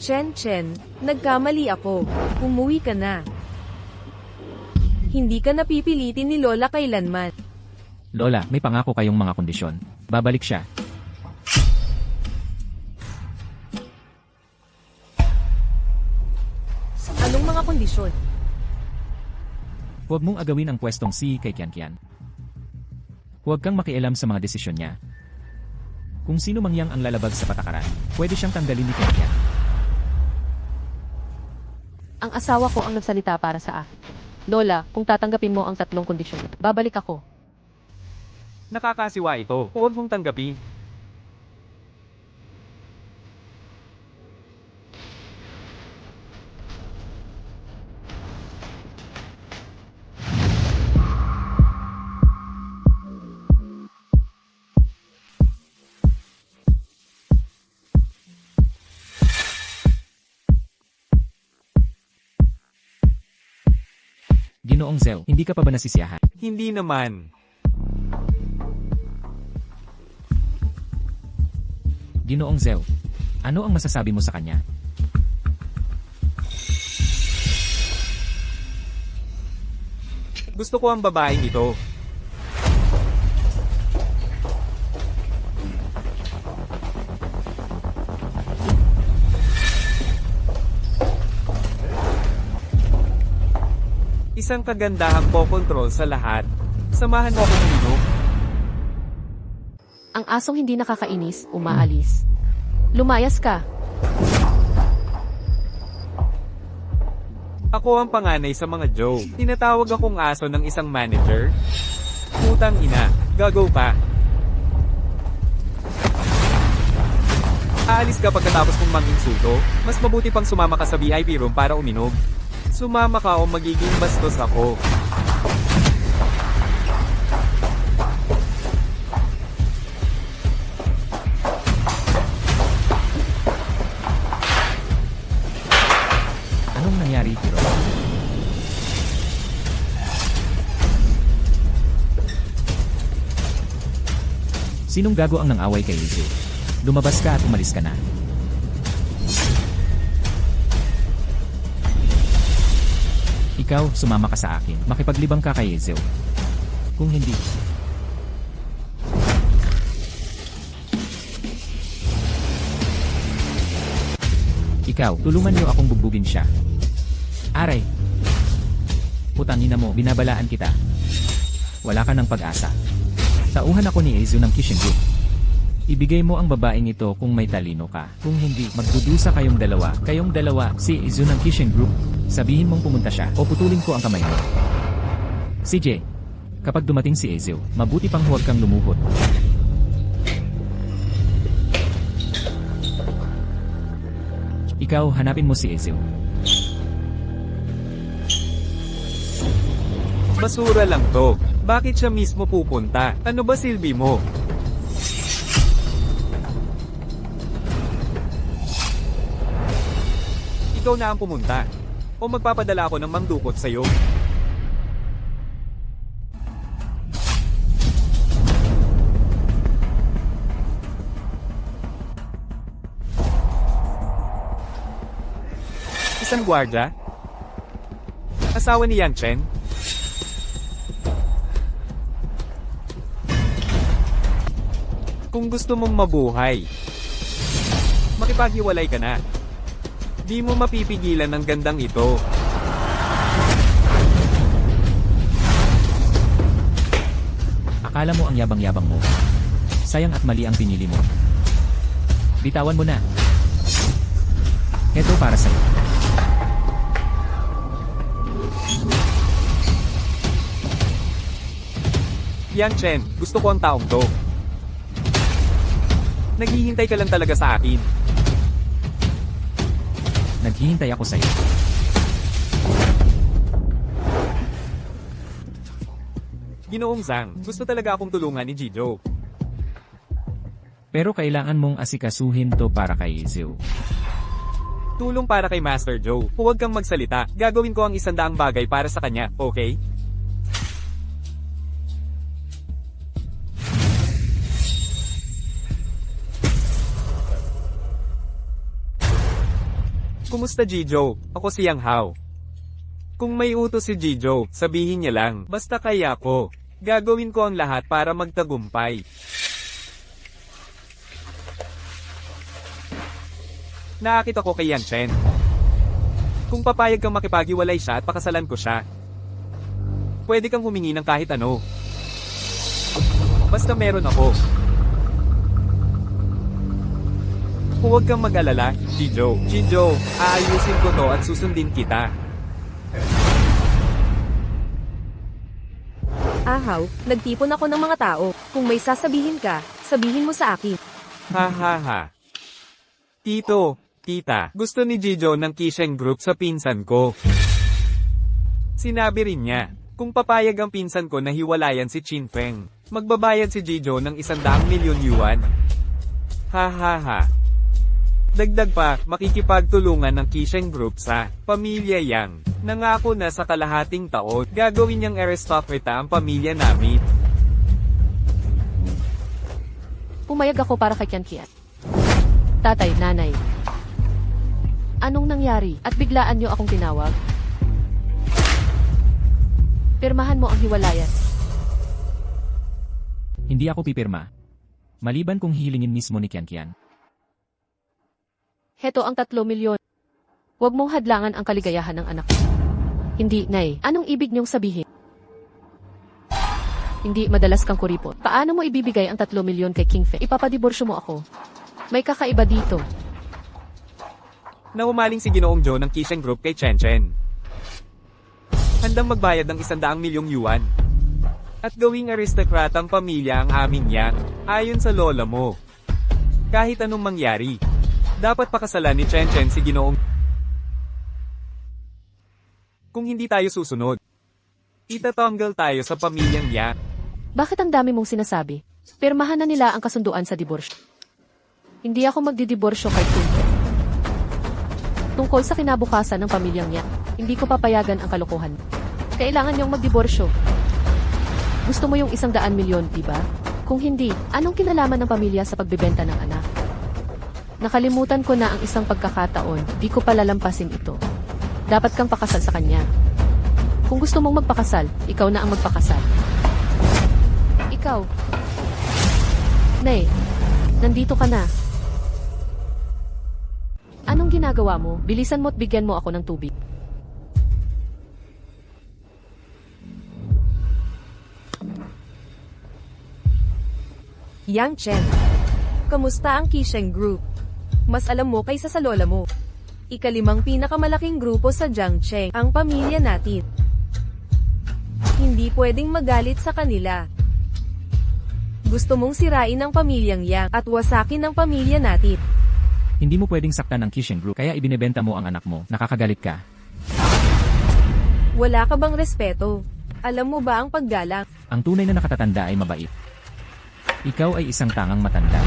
Chen, nagkamali ako. Umuwi ka na. Hindi ka napipilitin ni Lola kailanman. Lola, may pangako kayong mga kondisyon. Babalik siya. Anong mga kondisyon? Huwag mong agawin ang pwestong si kay Kian. Huwag kang makialam sa mga desisyon niya. Kung sino mang yang ang lalabag sa patakaran, pwede siyang tanggalin ni Kian. Ang asawa ko ang nagsalita para sa akin. Lola, kung tatanggapin mo ang 3 kondisyon, babalik ako. Nakakasiwa ito. Huwag mong tanggapin. Ginoong Zhao, hindi ka pa ba nasisiyahan? Hindi naman. Ginoong Zhao, ano ang masasabi mo sa kanya? Gusto ko ang babaeng ito. Isang kagandahang po-control sa lahat. Samahan mo ako uminom. Ang asong hindi nakakainis, umaalis. Lumayas ka. Ako ang panganay sa mga Joe. Tinatawag akong aso ng isang manager. Putang ina, gagaw ka. Aalis ka pagkatapos mong manginsulto? Mas mabuti pang sumama ka sa VIP room para uminom. Sumama ka o magiging bastos ako. Anong nangyari, Hiro? Sinong gago ang nang-away kay Lizu? Lumabas ka at umalis ka na. Ikaw, sumama ka sa akin. Makipaglibang ka kay Ezio. Kung hindi, ikaw, tulungan niyo akong bugbugin siya. Aray! Putangina mo, binabalaan kita. Wala ka ng pag-asa. Tauhan ako ni Ezio ng Kishin Group. Ibigay mo ang babaeng ito kung may talino ka. Kung hindi, magdudusa kayong dalawa, si Ezio ng Kishin Group. Sabihin mong pumunta siya, o putulin ko ang kamay mo. CJ, kapag dumating si Ezio, mabuti pang huwag kang lumuhod. Ikaw, hanapin mo si Ezio. Basura lang to. Bakit siya mismo pupunta? Ano ba silbi mo? Ikaw na ang pumunta. O magpapadala ako ng mangdukot sa'yo. Isang gwardya? Asawa ni Yang Chen? Kung gusto mong mabuhay, makipaghiwalay ka na. Di mo mapipigilan ang gandang ito. Akala mo ang yabang-yabang mo. Sayang at mali ang pinili mo. Bitawan mo na. Heto para sa'yo. Yang Chen, gusto ko ang taong to. Naghihintay ka lang talaga sa akin. Naghihintay ako sa'yo. Ginoong Zhang, gusto talaga akong tulungan ni Jijo. Pero kailangan mong asikasuhin to para kay Ezio. Tulong para kay Master Joe. Huwag kang magsalita. Gagawin ko ang 100 bagay para sa kanya, okay? Kumusta Jijo? Ako si Yang Hao. Kung may utos si Jijo, sabihin niya lang, basta kaya ko. Gagawin ko ang lahat para magtagumpay. Naakit ako kay Yang Chen. Kung papayag kang makipaghiwalay siya at pakasalan ko siya, pwede kang humingi ng kahit ano. Basta meron ako. Huwag kang mag-alala, Jijo. Jijo, aayusin ko to at susundin kita. Ahaw, nagtipon ako ng mga tao. Kung may sasabihin ka, sabihin mo sa akin. Ha ha ha. Tito, tita, gusto ni Jijo ng Kisheng Group sa pinsan ko. Sinabi rin niya, kung papayag ang pinsan ko na hiwalayan si Qin Feng, magbabayad si Jijo ng 100 milyon yuan. Ha ha ha. Dagdag pa, makikipagtulungan ng Kisheng Group sa pamilya Yang. Nangako na sa kalahating taon, gagawin niyang aristocrata ang pamilya namin. Pumayag ako para kay Kian. Tatay, nanay. Anong nangyari at biglaan niyo akong tinawag? Pirmahan mo ang hiwalayan. Hindi ako pipirma. Maliban kung hihilingin mismo ni Kian. Heto ang 3 milyon. Huwag mong hadlangan ang kaligayahan ng anak ko. Hindi, Nay. Anong ibig niyong sabihin? Hindi, madalas kang kuripot. Paano mo ibibigay ang 3 milyon kay King Feng? Ipapadiborsyo mo ako. May kakaiba dito. Nahumaling si Ginoong Joe ng Kisheng Group kay Chen Chen. Handang magbayad ng 100 milyong yuan. At gawing aristokratang pamilya ang aming Yang, ayon sa lola mo. Kahit anong mangyari, dapat pakasalan ni Chen Chen si Ginoong. Kung hindi tayo susunod, itatanggal tayo sa pamilyang Yang. Bakit ang dami mong sinasabi? Pirmahan na nila ang kasunduan sa diborsyo. Hindi ako magdidiborsyo kay King Feng. Tungkol sa kinabukasan ng pamilyang Yang, hindi ko papayagan ang kalokohan. Kailangan niyong magdiborsyo. Gusto mo yung 100 milyon, diba? Kung hindi, anong kinalaman ng pamilya sa pagbebenta ng anak? Nakalimutan ko na ang isang pagkakataon, di ko palalampasin ito. Dapat kang pakasal sa kanya. Kung gusto mong magpakasal, ikaw na ang magpakasal. Ikaw. Nay, nandito ka na. Anong ginagawa mo? Bilisan mo at bigyan mo ako ng tubig. Yang Chen. Kamusta ang Kisheng Group? Mas alam mo kaysa sa lola mo. Ika-5 pinakamalaking grupo sa Jiangcheng, ang pamilya natin. Hindi pwedeng magalit sa kanila. Gusto mong sirain ang pamilyang Yang at wasakin ang pamilya natin. Hindi mo pwedeng saktan ang Kishen Group kaya ibinebenta mo ang anak mo. Nakakagalit ka. Wala ka bang respeto? Alam mo ba ang paggalang? Ang tunay na nakatatanda ay mabait. Ikaw ay isang tangang matanda.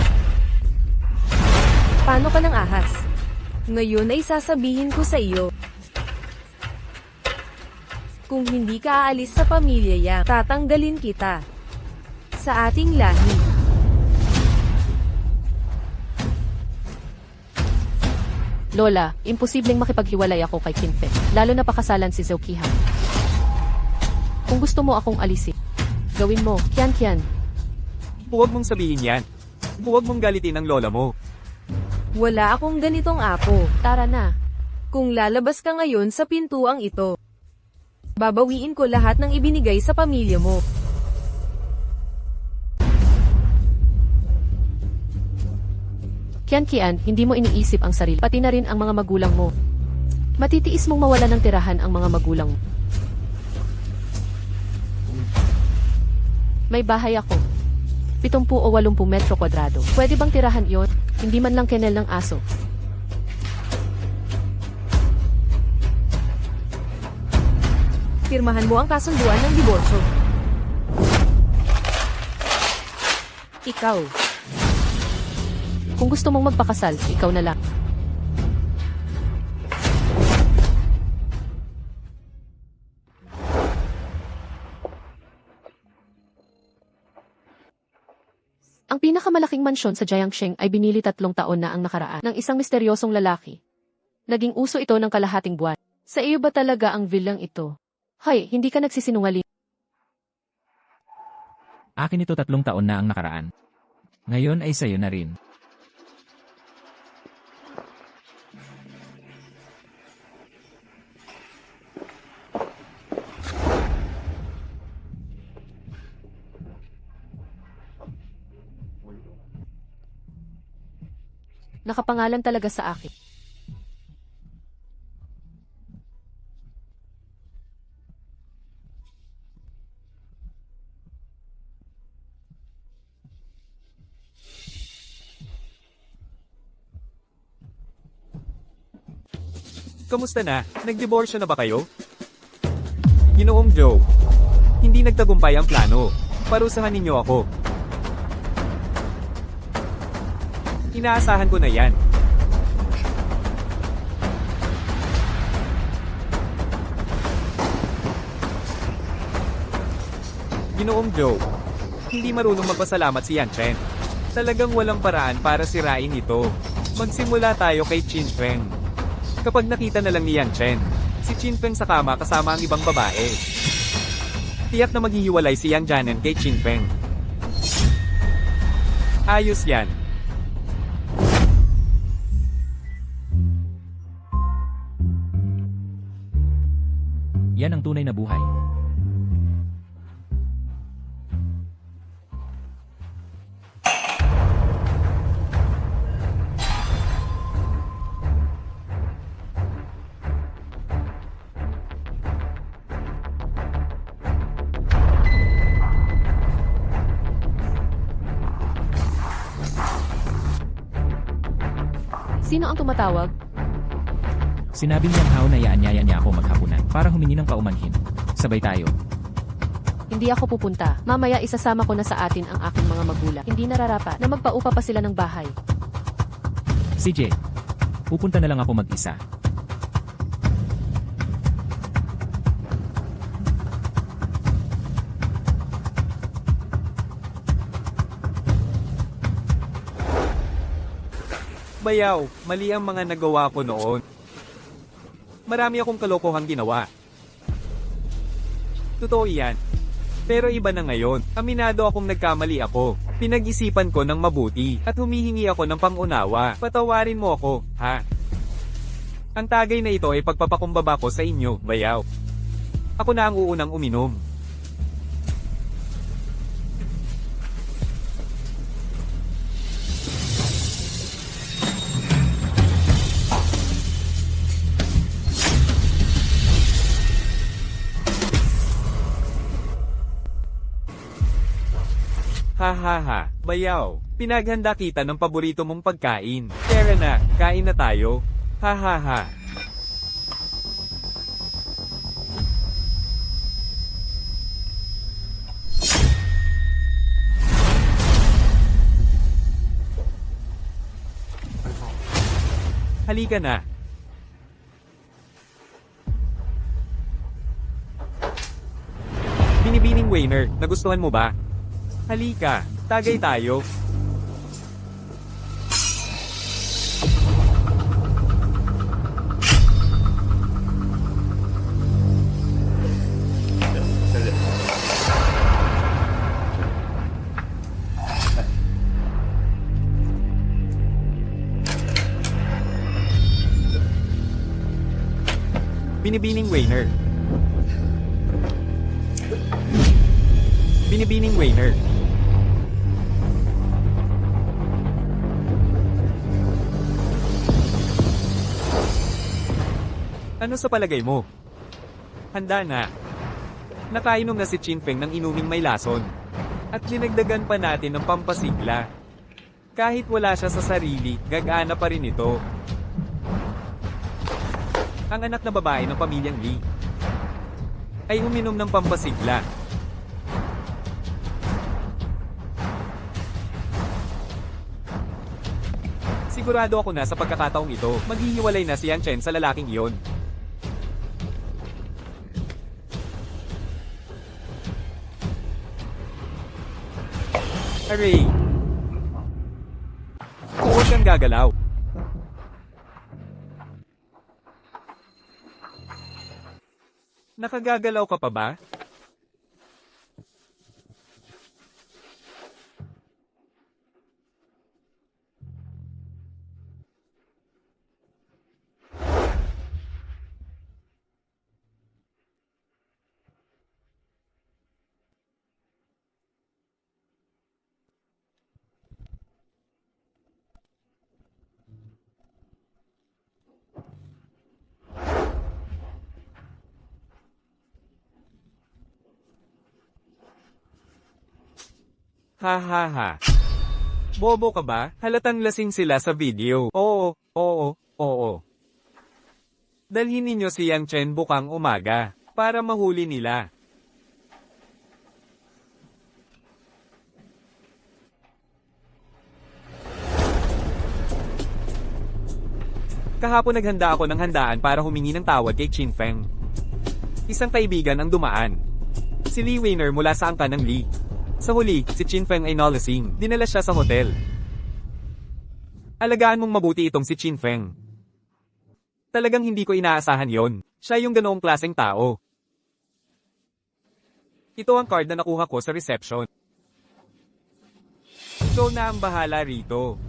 Paano ka ng ahas? Ngayon ay sasabihin ko sa iyo. Kung hindi ka aalis sa pamilya yan, tatanggalin kita. Sa ating lahi. Lola, imposibleng makipaghiwalay ako kay Kinpe, lalo na pakasalan si Zoukiha. Kung gusto mo akong alisin, gawin mo, Kian. Huwag mong sabihin yan. Huwag mong galitin ang lola mo. Wala akong ganitong apo. Tara na. Kung lalabas ka ngayon sa pintuang ito, babawiin ko lahat ng ibinigay sa pamilya mo. Kian, hindi mo iniisip ang sarili, pati na rin ang mga magulang mo. Matitiis mong mawala ng tirahan ang mga magulang mo. May bahay ako. 70 o 80 metro kwadrado. Pwede bang tirahan yon? Hindi man lang kennel ng aso. Pirmahan mo ang kasunduan ng diborsyo. Ikaw. Kung gusto mong magpakasal, ikaw na lang. Ang pinakamalaking mansyon sa Jiangsheng ay binili 3 taon na ang nakaraan ng isang misteryosong lalaki. Naging uso ito ng kalahating buwan. Sa iyo ba talaga ang villang ito? Hay, hindi ka nagsisinungaling. Akin ito 3 taon na ang nakaraan. Ngayon ay sayo na rin. Nakapangalan talaga sa akin. Kamusta na? Nagdiborsyo na ba kayo? Ginoong Joe, hindi nagtagumpay ang plano. Parusahan ninyo ako. Inaasahan ko na yan. Ginoong Joe, hindi marunong magpasalamat si Yan Chen. Talagang walang paraan para sirain ito. Magsimula tayo kay Chin Feng. Kapag nakita na lang ni Yan Chen, si Chin Feng sa kama kasama ang ibang babae. Tiyak na maghihiwalay si Yang Jianen kay Chin Feng. Ayos yan. Yan ang tunay na buhay. Sino ang tumatawag? Sinabi niyang Hao na iaanyaya niya ako maghapunan para humingi ng paumanhin. Sabay tayo. Hindi ako pupunta. Mamaya isasama ko na sa atin ang aking mga magulang. Hindi nararapat na magpaupa pa sila ng bahay. CJ, pupunta na lang ako mag-isa. Bayaw, mali ang mga nagawa ko noon. Marami akong kalokohang ginawa. Totoo yan. Pero iba na ngayon. Aminado akong nagkamali ako. Pinag-isipan ko ng mabuti at humihingi ako ng pangunawa. Patawarin mo ako, ha? Ang tagay na ito ay pagpapakumbaba ko sa inyo, bayaw. Ako na ang uunang uminom. Ha ha ha, bayaw. Pinaghanda kita ng paborito mong pagkain. Tara na, kain na tayo. Ha ha ha. Halika na. Binibining Wayner, nagustuhan mo ba? Halika, tagay tayo. Binibining Wayner. Binibining Wayner. Ano sa palagay mo? Handa na. Nakainom na si Chinfeng ng inuming may lason. At dinagdagan pa natin ng pampasigla. Kahit wala siya sa sarili, gagana pa rin ito. Ang anak na babae ng pamilyang Lee ay uminom ng pampasigla. Sigurado ako na sa pagkakataong ito, maghihiwalay na si Yang Chen sa lalaking iyon. Aray! Huwag kang gagalaw. Nakagagalaw ka pa ba? Ha ha ha. Bobo ka ba? Halatang lasing sila sa video. Oo. Dalhin ninyo si Yang Chen bukang umaga, para mahuli nila. Kahapon naghanda ako ng handaan para humingi ng tawad kay Chinfeng. Isang kaibigan ang dumaan. Si Lee Wayner mula sa angkan ng Lee. Sa huli, si Chinfeng ay nalasing. Dinala siya sa hotel. Alagaan mong mabuti itong si Chinfeng. Talagang hindi ko inaasahan yon. Siya yung ganoong klaseng tao. Ito ang card na nakuha ko sa reception. Ikaw na ang bahala rito.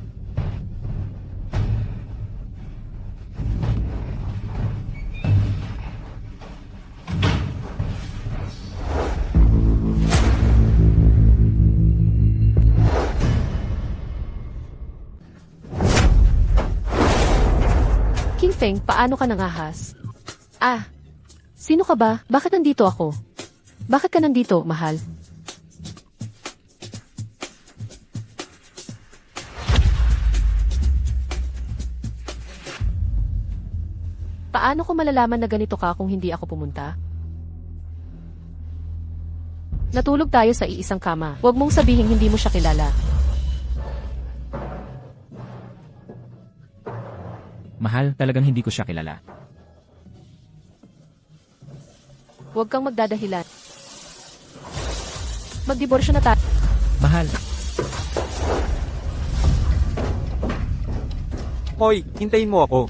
Chinfeng, paano ka nangahas? Ah, sino ka ba? Bakit nandito ako? Bakit ka nandito, mahal? Paano ko malalaman na ganito ka kung hindi ako pumunta? Natulog tayo sa iisang kama. Huwag mong sabihin hindi mo siya kilala. Mahal, talagang hindi ko siya kilala. Huwag kang magdadahilan. Magdiborsyo na tayo. Mahal, Hoy, hintayin mo ako.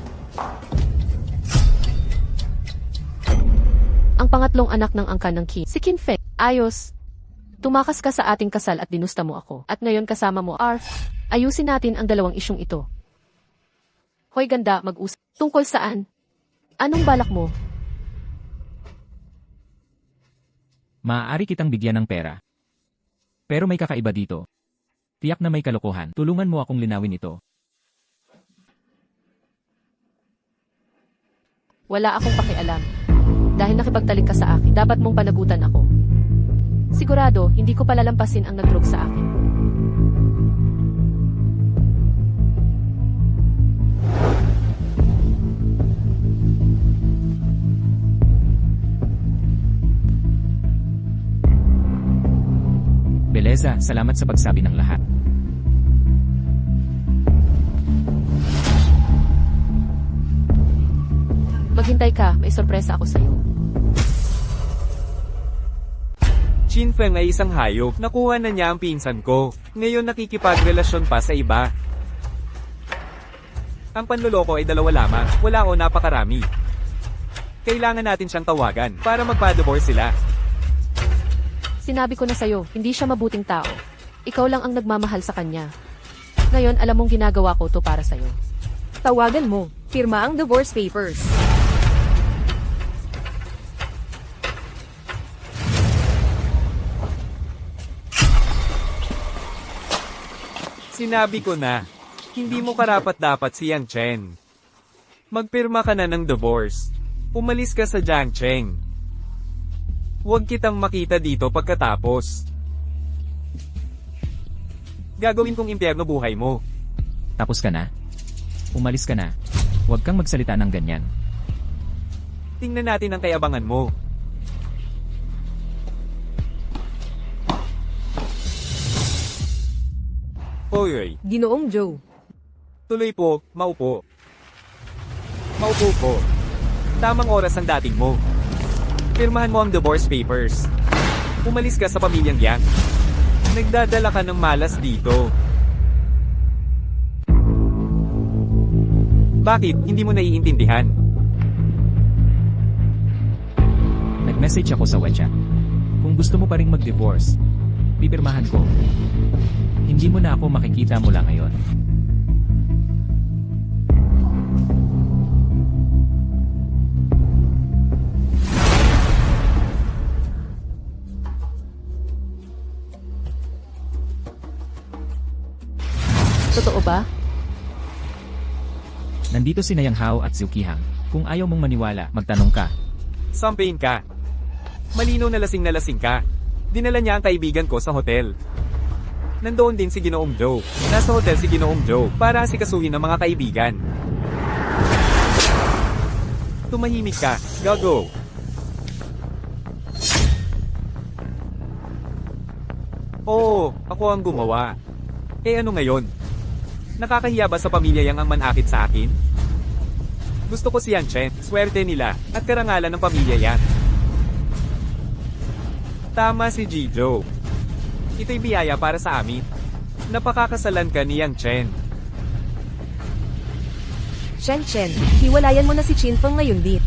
Ang pangatlong anak ng angkan ng Qin, si Chinfeng. Ayos. Tumakas ka sa ating kasal at dinusta mo ako. At ngayon kasama mo, Arf. Ayusin natin ang dalawang isyong ito. Hoy ganda, mag-usap. Tungkol saan? Anong balak mo? maaari kitang bigyan ng pera. Pero may kakaiba dito. Tiyak na may kalokohan. Tulungan mo akong linawin ito. Wala akong pakialam. Dahil nakipagtalik ka sa akin, dapat mong panagutan ako. Sigurado, hindi ko palalampasin ang nag-drog sa akin. Beleza, salamat sa pagsabi ng lahat. Maghintay ka, may sorpresa ako sa'yo. Chin Feng ay isang hayop. Nakuha na niya ang pinsan ko. Ngayon nakikipagrelasyon pa sa iba. Ang panloloko ay dalawa lamang. Wala o napakarami. Kailangan natin siyang tawagan para magpa-divorce sila. Sinabi ko na sa'yo, hindi siya mabuting tao. Ikaw lang ang nagmamahal sa kanya. Ngayon, alam mong ginagawa ko to para sa'yo. Tawagan mo. Pirma ang divorce papers. Sinabi ko na, hindi mo karapat-dapat si Yang Chen. Magpirma ka na ng divorce. Umalis ka sa Jiangcheng. Huwag kitang makita dito pagkatapos. Gagawin kong impyerno buhay mo. Tapos ka na? Umalis ka na. Huwag kang magsalita ng ganyan. Tingnan natin ang kayabangan mo. Hoy, Ginoong Joe. tuloy po, maupo. Maupo po. Tamang oras ang dating mo. Pirmahan mo ang divorce papers. Umalis ka sa pamilyang Yang. Nagdadala ka ng malas dito. Bakit hindi mo naiintindihan? Nag-message ako sa WeChat. Kung gusto mo pa ring mag-divorce, pipirmahan ko. Hindi mo na ako makikita mula ngayon. Totoo ba? Nandito si Yang Hao at Zukihang. Kung ayaw mong maniwala, magtanong ka. Sampain ka. Malinaw na lasing ka. Dinala niya ang kaibigan ko sa hotel. Nandoon din si Ginoong Joe. Nasa hotel si Ginoong Joe para asikasuhin ng mga kaibigan. Tumahimik ka. Gago. Oo, ako ang gumawa. Eh ano ngayon? Nakakahiya ba sa pamilya Yang ang manakit sa akin? Gusto ko si Yan Chen, swerte nila, at karangalan ng pamilya Yang. Tama si Jijo. Ito'y biyaya para sa amin. Napakakasalan ka ni Yang Chen. Chen, hiwalayan mo na si Chin Feng ngayon din.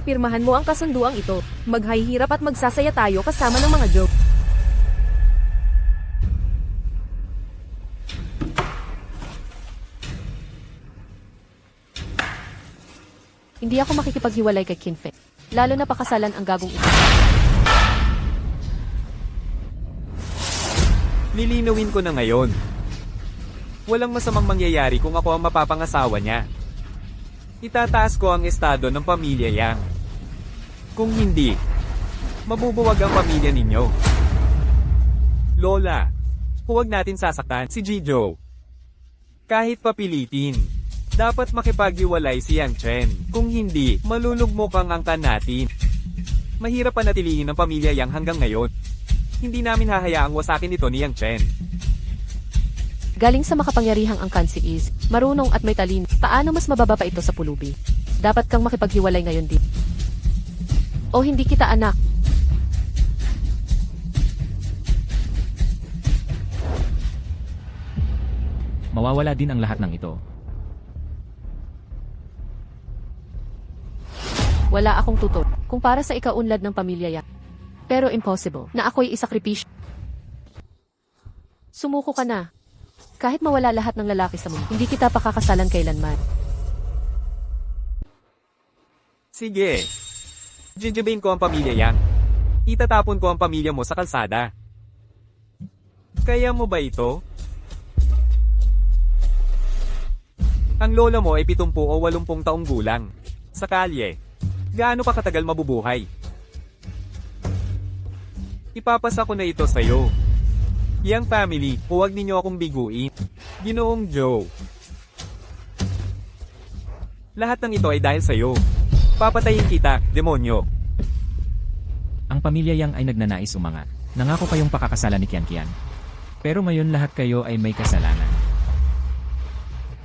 Pirmahan mo ang kasunduang ito. Maghahirap at magsasaya tayo kasama ng mga joke. Hindi ako makikipaghiwalay kay Qin Feng. Lalo na pakasalan ang gagong ito. Lilinawin ko na ngayon. Walang masamang mangyayari kung ako ang mapapangasawa niya. Itataas ko ang estado ng pamilya Yang. Kung hindi, mabubuwag ang pamilya ninyo. Lola, huwag natin sasaktan si Jijo. Kahit papilitin, dapat makipaghiwalay si Yang Chen. Kung hindi, malulugmok ang angkan natin. Mahirap panatilihin ang pamilya Yang hanggang ngayon. Hindi namin hahayaang wasakin ito ni Yang Chen. Galing sa makapangyarihang angkan si Is, marunong at may talino. Paano mas mababa pa ito sa pulubi? Dapat kang makipaghiwalay ngayon din. O hindi kita anak. Mawawala din ang lahat ng ito. Wala akong tutor. Kung para sa ikaunlad ng pamilya Yang. Pero impossible na ako'y isakripisyo. Sumuko ka na. Kahit mawala lahat ng lalaki sa mundo, hindi kita pakakasalan kailanman. Sige. Jijibain ko ang pamilya Yang. Itatapon ko ang pamilya mo sa kalsada. Kaya mo ba ito? Ang lola mo ay 70 o 80 taong gulang. Sa kalye. Gaano pa katagal mabubuhay? Ipapasa ko na ito sa'yo. Yang family, huwag ninyo akong biguin. Ginoong Joe. Lahat ng ito ay dahil sa'yo. Papatayin kita, demonyo. Ang pamilya Yang ay nagnanais umangat. Nangako kayong pakakasalan ni Kian. Pero ngayon lahat kayo ay may kasalanan.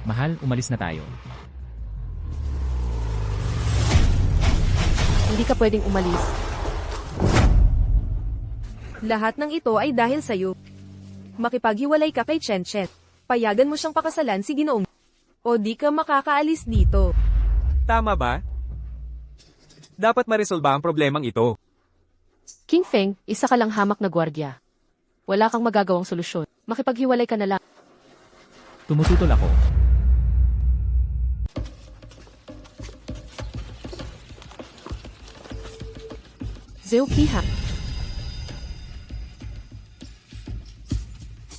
Mahal, umalis na tayo. Hindi ka pwedeng umalis. Lahat ng ito ay dahil sa'yo. Makipaghiwalay ka kay Chenchet. Payagan mo siyang pakasalan si Ginoong. O di ka makakaalis dito. Tama ba? Dapat maresolba ang problemang ito. King Feng, isa ka lang hamak na gwardiya. Wala kang magagawang solusyon. Makipaghiwalay ka na lang. Tumututol ako. Zhou Qiha,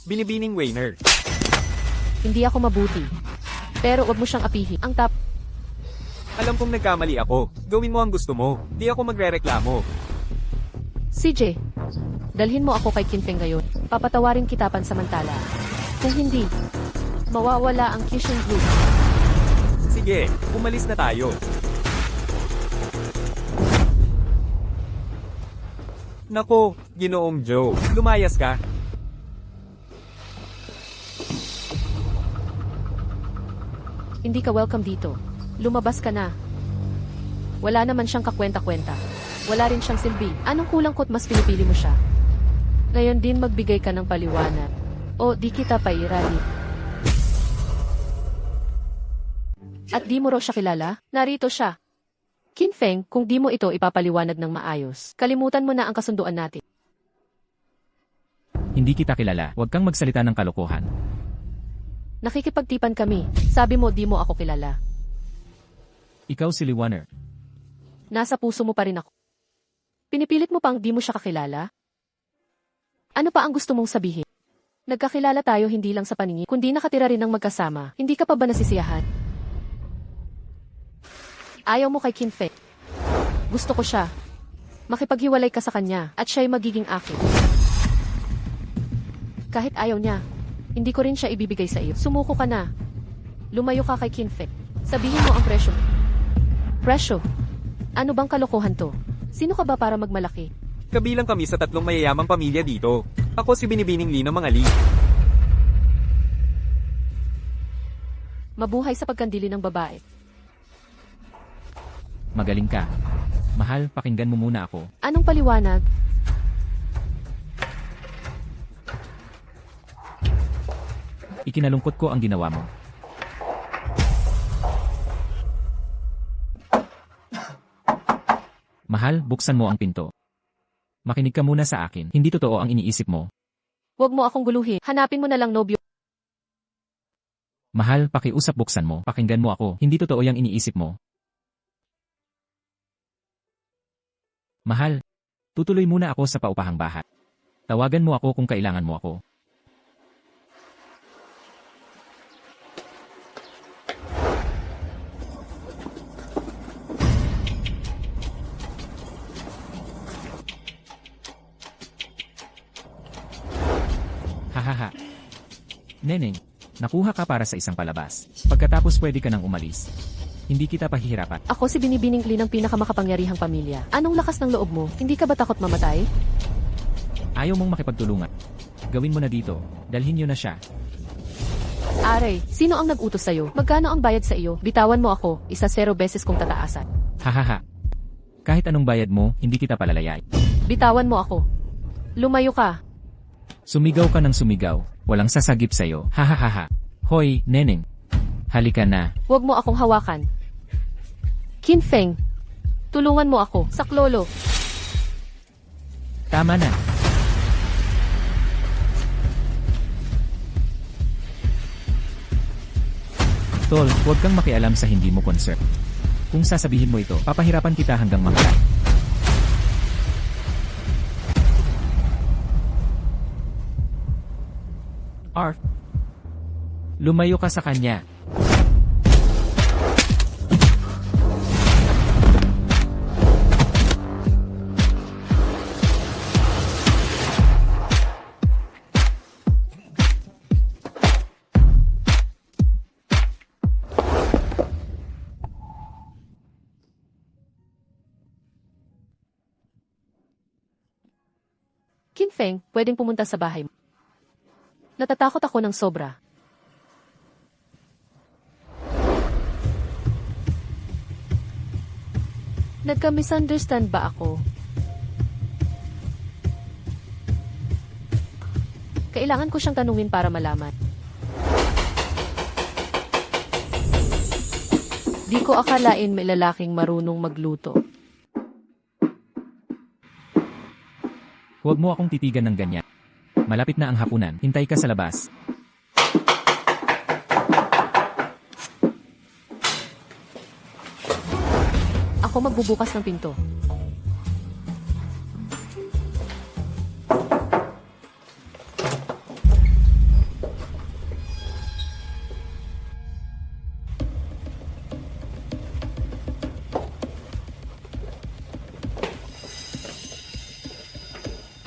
Binibining Weiner. hindi ako mabuti. Pero wag mo siyang apihin. Ang Alam kong nagkamali ako. Gawin mo ang gusto mo. Di ako magrereklamo. CJ, dalhin mo ako kay King Feng ngayon. Papatawarin kita pansamantala. Kung hindi, mawawala ang Kishin Group. Sige, umalis na tayo. Nako, Ginoong Joe. Lumayas ka. Hindi ka welcome dito. Lumabas ka na. Wala naman siyang kakwenta-kwenta. Wala rin siyang silbi. Anong kulang ko't mas pinipili mo siya? Ngayon din magbigay ka ng paliwanag. O di kita pairali. At di mo raw siya kilala? Narito siya. King Feng, kung di mo ito ipapaliwanag ng maayos, kalimutan mo na ang kasunduan natin. Hindi kita kilala. Huwag kang magsalita ng kalokohan. Nakikipagtipan kami. Sabi mo di mo ako kilala. Ikaw si Liwaner. Nasa puso mo pa rin ako. Pinipilit mo pang di mo siya kakilala? Ano pa ang gusto mong sabihin? Nagkakilala tayo hindi lang sa paningin, kundi nakatira rin ng magkasama. Hindi ka pa ba nasisiyahan? Ayaw mo kay King Feng. Gusto ko siya. Makipaghiwalay ka sa kanya at siya'y magiging akin. Kahit ayaw niya, hindi ko rin siya ibibigay sa iyo. Sumuko ka na. Lumayo ka kay King Feng. Sabihin mo ang presyo. Presyo? Ano bang kalokohan to? Sino ka ba para magmalaki? Kabilang kami sa 3 mayayamang pamilya dito. Ako si Binibining Lee ng mga Lee. Mabuhay sa pagkandili ng babae. Magaling ka. Mahal, pakinggan mo muna ako. Anong paliwanag? Ikinalungkot ko ang ginawa mo. Mahal, buksan mo ang pinto. Makinig ka muna sa akin. Hindi totoo ang iniisip mo. Huwag mo akong guluhin. Hanapin mo na lang nobyo. Mahal, pakiusap buksan mo. Pakinggan mo ako. Hindi totoo yung iniisip mo. Mahal, tutuloy muna ako sa paupahang bahay. Tawagan mo ako kung kailangan mo ako. Hahaha. Neneng, nakuha ka para sa isang palabas. Pagkatapos pwede ka nang umalis. Hindi kita pahihirapan. Ako si Binibining Lee ng pinakamakapangyarihang pamilya. Anong lakas ng loob mo? Hindi ka ba takot mamatay? Ayaw mong makipagtulungan. Gawin mo na dito. Dalhin niyo na siya. Aray, sino ang nag-utos sa'yo? Magkano ang bayad sa iyo? Bitawan mo ako, 0 beses kong tataasan. Hahaha. Kahit anong bayad mo, hindi kita palalayay. Bitawan mo ako. Lumayo ka. Sumigaw ka ng sumigaw. Walang sasagip sa'yo. Hahaha. Hoy, neneng. Halika na. Huwag mo akong hawakan. King Feng, tulungan mo ako. Saklolo. Tama na. Tol, huwag kang makialam sa hindi mo concern. Kung sasabihin mo ito, papahirapan kita hanggang mamatay. Arf. Lumayo ka sa kanya. Kinfeng, pwedeng pumunta sa bahay mo. Natatakot ako ng sobra. Nagka-misunderstand ba ako? Kailangan ko siyang tanungin para malaman. Di ko akalain may lalaking marunong magluto. Huwag mo akong titigan ng ganyan. Malapit na ang hapunan. Hintay ka sa labas. Ako magbubukas ng pinto.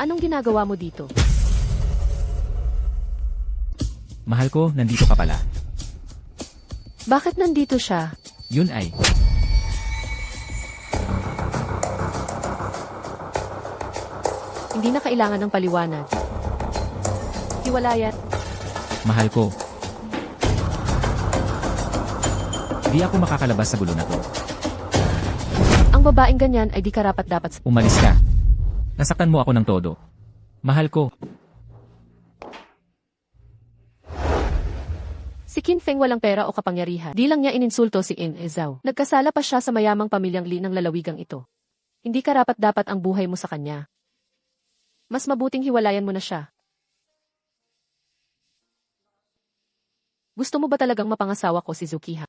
Anong ginagawa mo dito? Mahal ko, nandito ka pala. Bakit nandito siya? Yun ay. Hindi na kailangan ng paliwanag. Hiwalayan. Mahal ko. Di ako makakalabas sa gulo na to. Ang babaeng ganyan ay di karapat-dapat. Umalis ka. Nasaktan mo ako ng todo. Mahal ko. Si Kinfeng walang pera o kapangyarihan. Di lang niya ininsulto si In Ezao. Nagkasala pa siya sa mayamang pamilyang Li ng lalawigang ito. Hindi karapat-dapat ang buhay mo sa kanya. Mas mabuting hiwalayan mo na siya. Gusto mo ba talagang mapangasawa ko si Zukiha?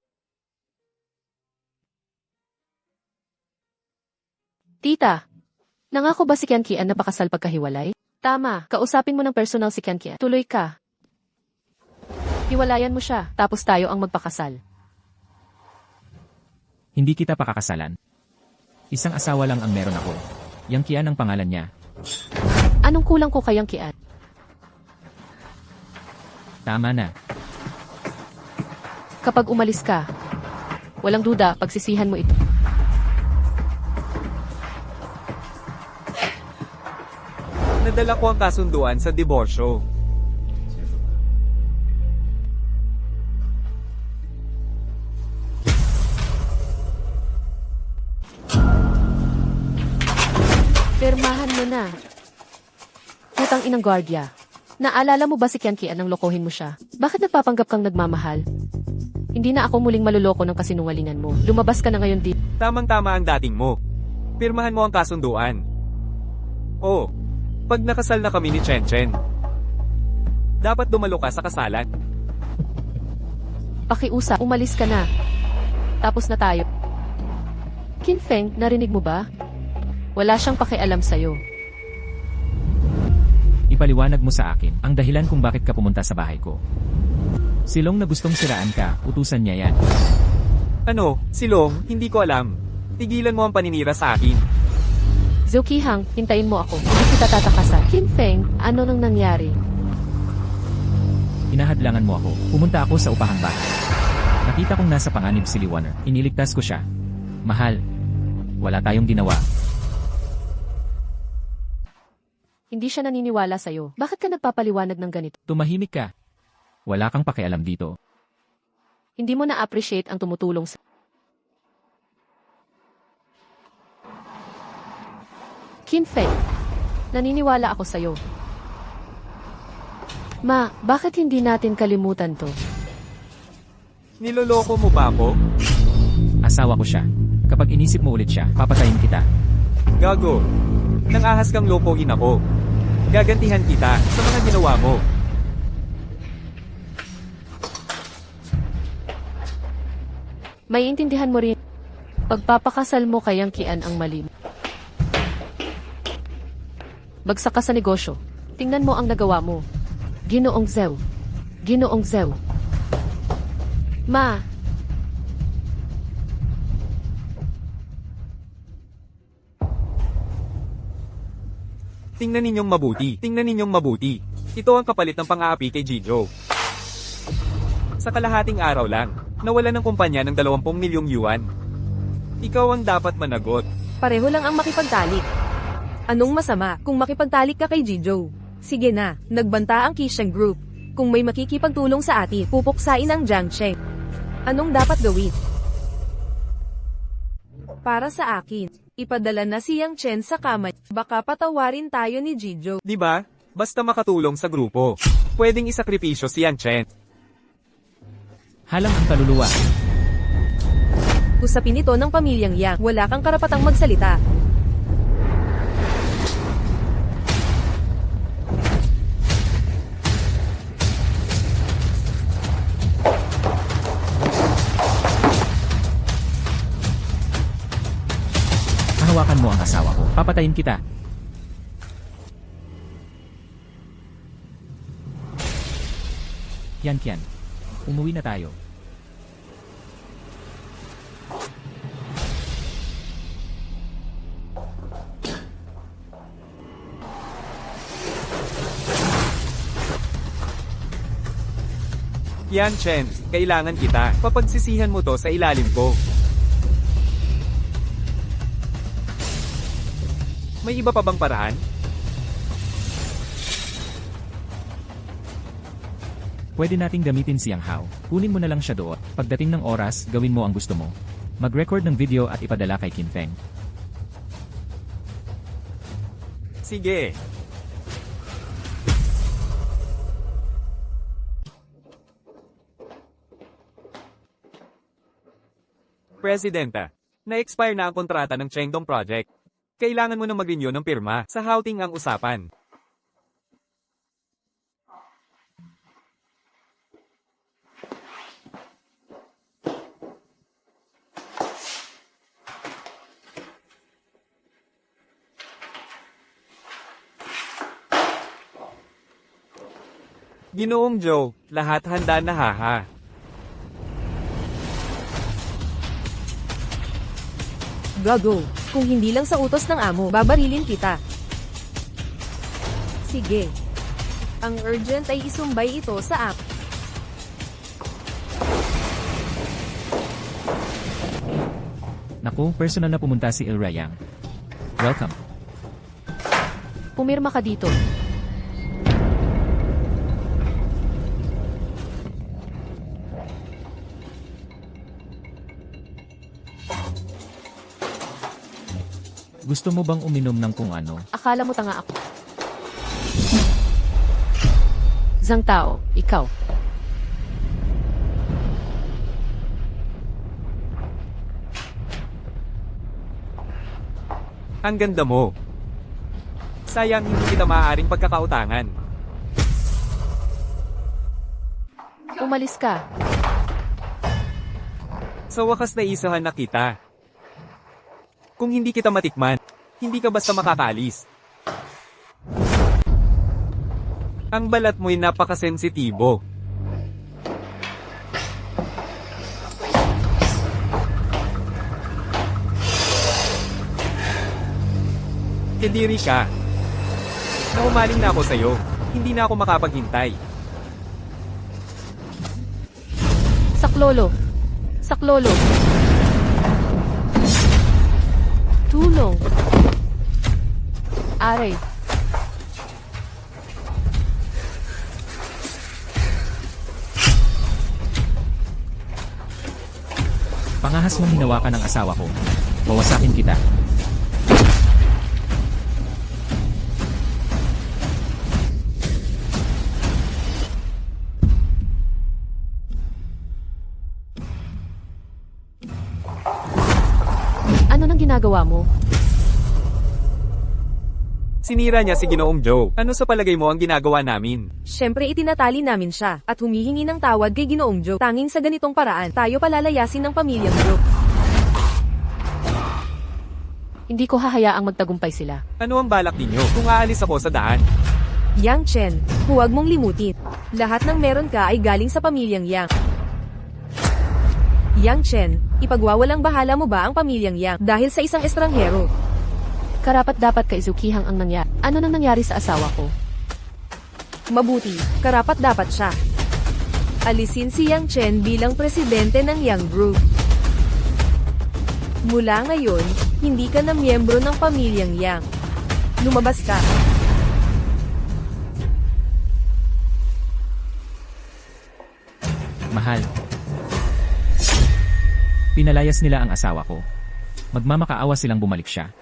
Tita, nangako ba si Kian-Kian na pakasal pagkahiwalay? Tama, kausapin mo ng personal si Kian-Kian. Tuloy ka. Hiwalayan mo siya, tapos tayo ang magpakasal. Hindi kita pakakasalan. Isang asawa lang ang meron ako. Yang Kian ang pangalan niya. Anong kulang ko kayang Kian? Tama na. Kapag umalis ka, walang duda, pagsisihan mo ito. Nadala ko ang kasunduan sa diborsyo. Pirmahan mo na. Putang inang guardia. Naalala mo ba si Kian-Kian nang lokohin mo siya? Bakit nagpapanggap kang nagmamahal? Hindi na ako muling maluloko ng kasinungalingan mo. Lumabas ka na ngayon dito. Tamang-tama ang dating mo. Pirmahan mo ang kasunduan. Oh, pag nakasal na kami ni Chen, dapat dumalo ka sa kasalan. Pakiusap, umalis ka na. Tapos na tayo. Kinfeng, narinig mo ba? Wala siyang pakialam sa'yo. Ipaliwanag mo sa akin ang dahilan kung bakit ka pumunta sa bahay ko. Silong na gustong siraan ka, utusan niya yan. Ano, Silong, hindi ko alam. Tigilan mo ang paninira sa akin. Zukihang, hintayin mo ako. Hindi kita tatakasan. Kinfeng, ano nang nangyari? Hinahadlangan mo ako. Pumunta ako sa upahang bahay. Nakita kong nasa panganib si Liwaner. Iniligtas ko siya. Mahal, wala tayong ginawa. Hindi siya naniniwala sa'yo. Bakit ka nagpapaliwanag ng ganito? Tumahimik ka. Wala kang pakialam dito. Hindi mo na-appreciate ang tumutulong sa... Kinfeng, naniniwala ako sa'yo. Ma, bakit hindi natin kalimutan to? Niloloko mo ba ako? Asawa ko siya. Kapag inisip mo ulit siya, papatayin kita. Gago. Nang ahas kang lokohin ako. Gagantihan kita sa mga ginawa mo. May intindihan mo rin. Pagpapakasal mo kayang Kian ang mali. Bagsak ka sa negosyo. Tingnan mo ang nagawa mo. Ginoong Zhao. Ginoong Zhao. Ma, Tingnan ninyong mabuti. Tingnan ninyong mabuti. Ito ang kapalit ng pang-aapi kay Jijo. Sa kalahating araw lang, nawala ng kumpanya ng 20 milyong yuan. Ikaw ang dapat managot. Pareho lang ang makipagtalik. Anong masama kung makipagtalik ka kay Jijo? Sige na, nagbanta ang Kishan Group. Kung may makikipagtulong sa atin, pupuksain ang Jiangsheng. Anong dapat gawin? Para sa akin, ipadala na si Yang Chen sa kama. Baka patawarin tayo ni Jijo. Di ba? Basta makatulong sa grupo. Pwedeng isakripisyo si Yang Chen. Halang ang kaluluwa. Usapin ito ng pamilyang Yang. Wala kang karapatang magsalita. Hawakan mo ang asawa ko. Papatayin kita. Yan Kian. Umuwi na tayo. Yan Chen, kailangan kita. Papagsisihan mo to sa ilalim ko. May iba pa bang paraan? Pwede nating gamitin si Yang Hao. Kunin mo na lang siya doon. Pagdating ng oras, gawin mo ang gusto mo. Mag-record ng video at ipadala kay Kim Feng. Sige. Presidenta, na-expire na ang kontrata ng Chengdong Project. Kailangan mo na mag-renew ng pirma. Sa houting ang usapan. Ginoong Joe, lahat handa na haha. Gago, kung hindi lang sa utos ng amo, babarilin kita. Sige. Ang urgent ay isumbay ito sa app. Naku, personal na pumunta si Il Rayang. Welcome. Pumirma ka dito. Gusto mo bang uminom ng kung ano? Akala mo tanga ako. Zhang Tao, ikaw. Ang ganda mo. Sayang hindi kita maaaring pagkakautangan. Umalis ka. Sa wakas na isahan na kita. Kung hindi kita matikman, hindi ka basta makakalis. Ang balat mo'y napakasensitibo. Kediri ka. Naumaling na ako sa'yo. Hindi na ako makapaghintay. Saklolo. Saklolo. Tulong. Aray. Pangahas mong hinawakan ng asawa ko. Wawasakin kita. Ano nang ginagawa mo? Sinira niya si Ginoong Joe. Ano sa palagay mo ang ginagawa namin? Siyempre itinatali namin siya, at humihingi ng tawad kay Ginoong Joe. Tanging sa ganitong paraan, tayo palalayasin ng pamilyang Joe. Hindi ko hahayaang magtagumpay sila. Ano ang balak ninyo kung aalis ako sa daan? Yang Chen, huwag mong limutin. Lahat ng meron ka ay galing sa pamilyang Yang. Yang Chen, ipagwawalang bahala mo ba ang pamilyang Yang dahil sa isang estranghero? Karapat dapat kay Zukihang ang nangyari. Ano nang nangyari sa asawa ko? Mabuti, karapat dapat siya. Alisin si Yang Chen bilang presidente ng Yang Group. Mula ngayon, hindi ka na miyembro ng pamilyang Yang. Lumabas ka. Mahal. Pinalayas nila ang asawa ko. Magmamakaawa silang bumalik siya.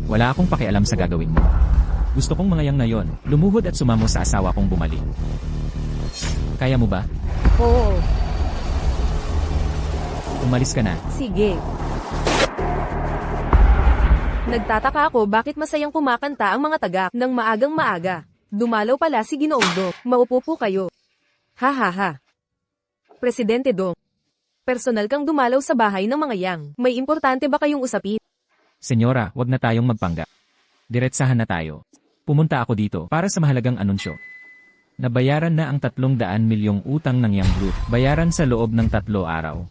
Wala akong pakialam sa gagawin mo. Gusto kong mangayang na yon, lumuhod at sumamo sa asawa kong bumalik. Kaya mo ba? Oo, Umalis ka na. sige. Nagtataka ako bakit masayang kumakanta ang mga taga ng maagang maaga. Dumalaw pala si Ginoong Dong. Maupo po kayo. Ha ha ha. Presidente Dong. Personal kang dumalaw sa bahay ng mga yang. May importante ba kayong usapin? Senyora, wag na tayong magpangga. Diretsahan na tayo. Pumunta ako dito para sa mahalagang anunsyo. Nabayaran na ang 300 milyong utang ng Yang Group. Bayaran sa loob ng 3 araw.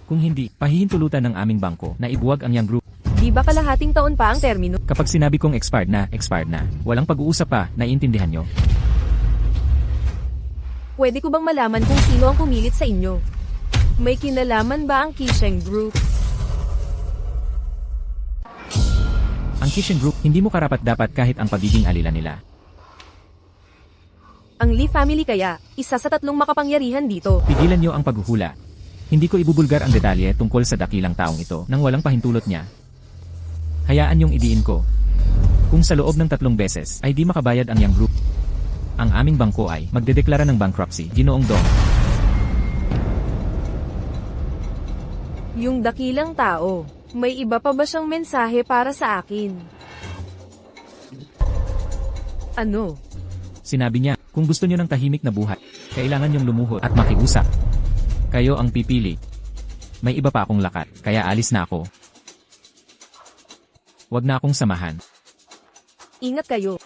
Kung hindi, pahihintulutan ng aming bangko na ibuwag ang Yang Group. Di ba kalahating taon pa ang termino? Kapag sinabi kong expired na. Walang pag-uusap pa, naiintindihan nyo? Pwede ko bang malaman kung sino ang pumilit sa inyo? May kinalaman ba ang Kisheng Group? Ang Kishin Group, hindi mo karapat-dapat kahit ang pagiging alila nila. Ang Lee family kaya, isa sa 3 makapangyarihan dito. Pigilan nyo ang paghuhula. Hindi ko ibubulgar ang detalye tungkol sa dakilang taong ito nang walang pahintulot niya. Hayaan yung idiin ko. Kung sa loob ng 3 beses ay di makabayad ang Yang Group, ang aming bangko ay magdedeklara ng bankruptcy, Ginoong Dong. Yung dakilang tao, may iba pa ba siyang mensahe para sa akin? Ano? Sinabi niya, kung gusto nyo ng tahimik na buhay, kailangan nyong lumuhod at makiusap. Kayo ang pipili. May iba pa akong lakat, kaya alis na ako. Wag na akong samahan. Ingat kayo.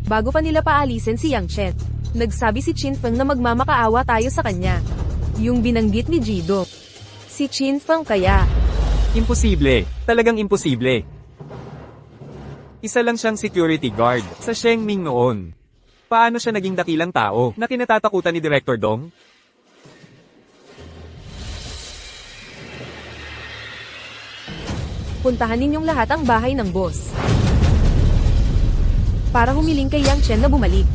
Bago pa nila paalisin si Yang Chen, nagsabi si Chin Feng na magmamakaawa tayo sa kanya. Yung binanggit ni Jido. Si Chin Feng kaya. Imposible. Talagang imposible. Isa lang siyang security guard sa Shengming noon. Paano siya naging dakilang tao na kinatatakutan ni Director Dong? Puntahan ninyong lahat ang bahay ng boss. Para humiling kay Yang Chen na bumalik.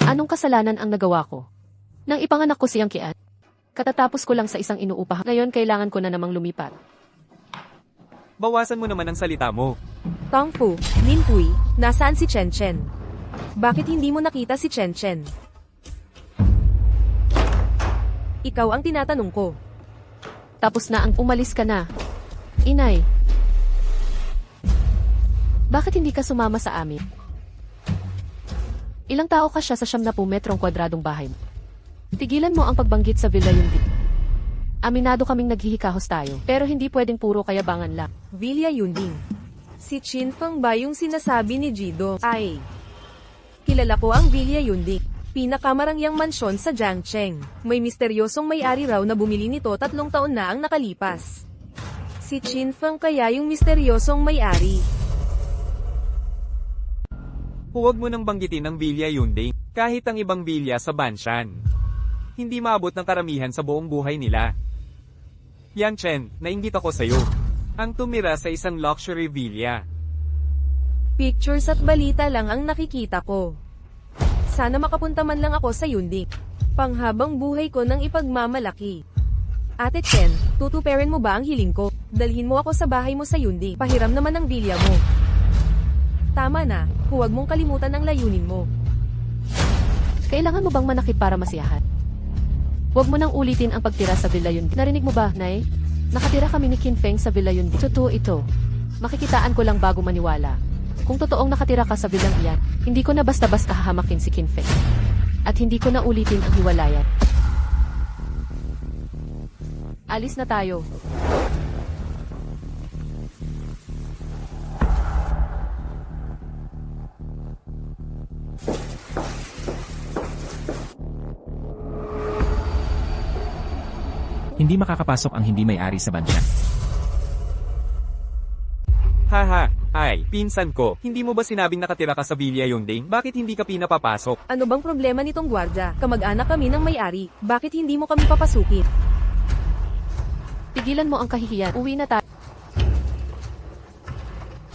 Anong kasalanan ang nagawa ko? Nang ipanganak ko siyang Kian. Katatapos ko lang sa isang inuupahan. Ngayon kailangan ko na namang lumipat. Bawasan mo naman ang salita mo. Tang Fu, Lin Hui, nasaan si Chen Chen? Bakit hindi mo nakita si Chen Chen? Ikaw ang tinatanong ko. Tapos na ang umalis ka na. Inay. Bakit hindi ka sumama sa amin? Ilang tao ka siya sa 70 metrong kwadradong bahay mo? Tigilan mo ang pagbanggit sa Villa Yundi. Aminado kaming naghihikahos tayo, pero hindi pwedeng puro kayabangan lang. Villa Yunding. Si Chin Feng ba yung sinasabi ni Jido? Ay. Kilala ko ang Villa Yunding. Pinakamarangyang mansyon sa Jiangcheng. May misteryosong may-ari raw na bumili nito 3 taon na ang nakalipas. Si Chin Feng kaya yung misteryosong may-ari. Huwag mo nang banggitin ang Villa Yunding, kahit ang ibang bilya sa Banshan. Hindi maabot ng karamihan sa buong buhay nila. Yang Chen, nainggit ako sa'yo. Ang tumira sa isang luxury villa. Pictures at balita lang ang nakikita ko. Sana makapunta man lang ako sa Yunding. Panghabang buhay ko nang ipagmamalaki. Ate Chen, tutuperin mo ba ang hiling ko? Dalhin mo ako sa bahay mo sa Yunding. Pahiram naman ang bilya mo. Tama na, huwag mong kalimutan ang layunin mo. Kailangan mo bang manakit para masiyahan? Huwag mo nang ulitin ang pagtira sa Villa Yundi. Narinig mo ba, Nay? Nakatira kami ni Qin Feng sa Villa Yundi. Totoo ito. Makikitaan ko lang bago maniwala. Kung totoong nakatira ka sa villang iyan, hindi ko na basta-basta hahamakin si Qin Feng. At hindi ko na ulitin ang hiwalayan. Alis na tayo. Hindi makakapasok ang hindi may-ari sa bansya. Haha, ay, pinsan ko, hindi mo ba sinabing nakatira ka sa Villa Yunding? Bakit hindi ka pinapapasok? Ano bang problema nitong gwardya? Kamag-anak kami ng may-ari. Bakit hindi mo kami papasukin? Tigilan mo ang kahihiyan. Uwi na tayo.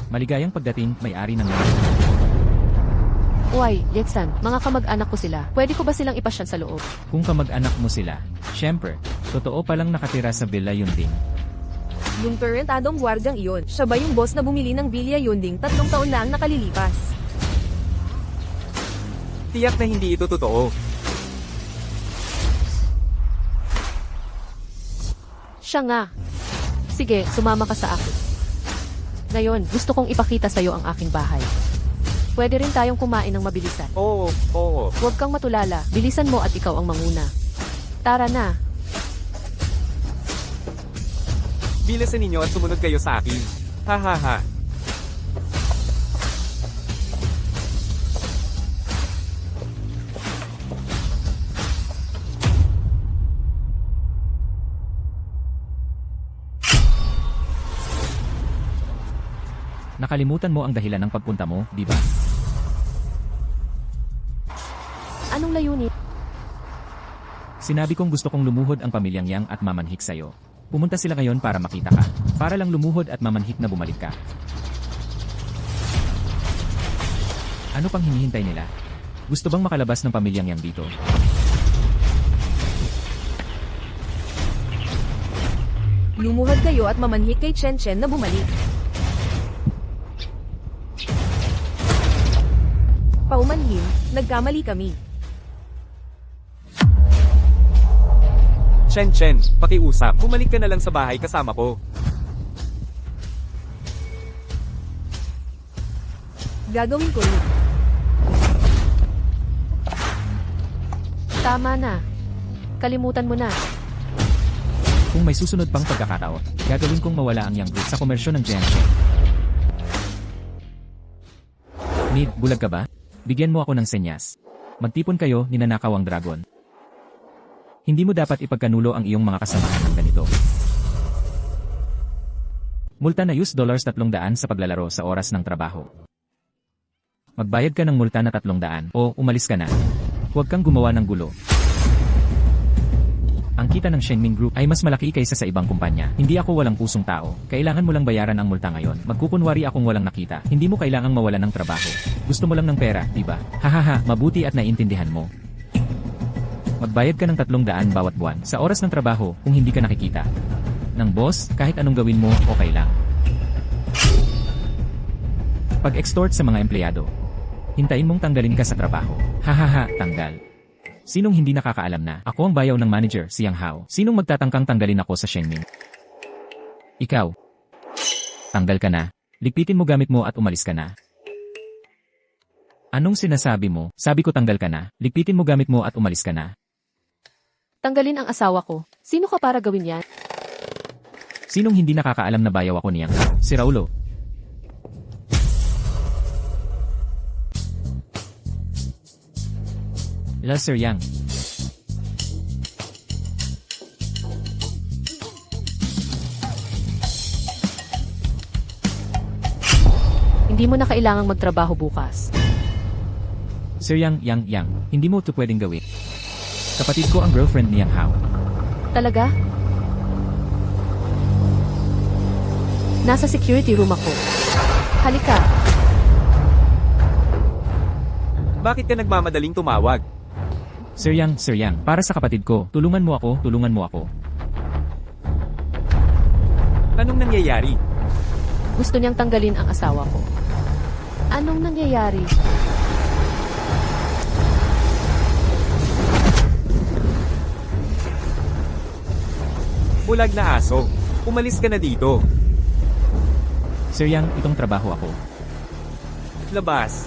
Maligayang pagdating, may-ari ng Uy, Yeksan, mga kamag-anak ko sila. Pwede ko ba silang ipasyal sa loob? Kung kamag-anak mo sila. Siyempre, totoo palang nakatira sa Villa Yunding. Yung parentadong gwardyang iyon, siya ba yung boss na bumili ng Villa Yunding 3 taon na ang nakalilipas? Tiyak na hindi ito totoo. Siya nga. Sige, sumama ka sa akin. Ngayon, gusto kong ipakita sa'yo ang aking bahay. Pwede rin tayong kumain ng mabilisan. Oo. Huwag kang matulala, bilisan mo at ikaw ang manguna. Tara na. Bilisan ninyo at sumunod kayo sa akin. Hahaha. Nakalimutan mo ang dahilan ng pagpunta mo, di ba? Anong layunin? Sinabi kong gusto kong lumuhod ang pamilyang Yang at mamanhik sa'yo. Pumunta sila ngayon para makita ka. Para lang lumuhod at mamanhik na bumalik ka. Ano pang hinihintay nila? Gusto bang makalabas ng pamilyang Yang dito? Lumuhod kayo at mamanhik kay Chen Chen na bumalik. Paumanhin, nagkamali kami. Chen, pakiusap. Bumalik ka na lang sa bahay kasama ko. Gagawin ko rin. Tama na. Kalimutan mo na. Kung may susunod pang pagkakataon, gagawin kong mawala ang Yang Group sa komersyo ng Jiangxi. Mid, bulag ka ba? Bigyan mo ako ng senyas. Magtipon kayo, ninanakaw ang dragon. Hindi mo dapat ipagkanulo ang iyong mga kasamahan ng ganito. Multa na $300 sa paglalaro sa oras ng trabaho. Magbayad ka ng multa na 300 o umalis ka na. Huwag kang gumawa ng gulo. Ang kita ng Shenming Group ay mas malaki kaysa sa ibang kumpanya. Hindi ako walang pusong tao. Kailangan mo lang bayaran ang multa ngayon. Magkukunwari akong walang nakita. Hindi mo kailangang mawalan ng trabaho. Gusto mo lang ng pera, diba? Hahaha, mabuti at naiintindihan mo. Magbayad ka ng 300 bawat buwan sa oras ng trabaho kung hindi ka nakikita. Ng boss, kahit anong gawin mo, okay lang. Pag-extort sa mga empleyado. Hintayin mong tanggalin ka sa trabaho. Hahaha, tanggal. Sinong hindi nakakaalam na ako ang bayaw ng manager, si Yang Hao? Sinong magtatangkang tanggalin ako sa Shenming? Ikaw. Tanggal ka na. Ligpitin mo gamit mo at umalis ka na. Anong sinasabi mo? Sabi ko tanggal ka na. Ligpitin mo gamit mo at umalis ka na. Tanggalin ang asawa ko. Sino ka para gawin yan? Sinong hindi nakakaalam na bayaw ako ni Yang Hao? Si Raulo. Sir Yang. Hindi mo na kailangang magtrabaho bukas. Sir Yang, hindi mo ito pwedeng gawin. Kapatid ko ang girlfriend ni Yang Hao. Talaga? Nasa security room ako. Halika. Bakit ka nagmamadaling tumawag? Sir Yang, para sa kapatid ko, tulungan mo ako. Anong nangyayari? Gusto niyang tanggalin ang asawa ko. Anong nangyayari? Bulag na aso. Umalis ka na dito. Sir Yang, itong trabaho ako. Labas.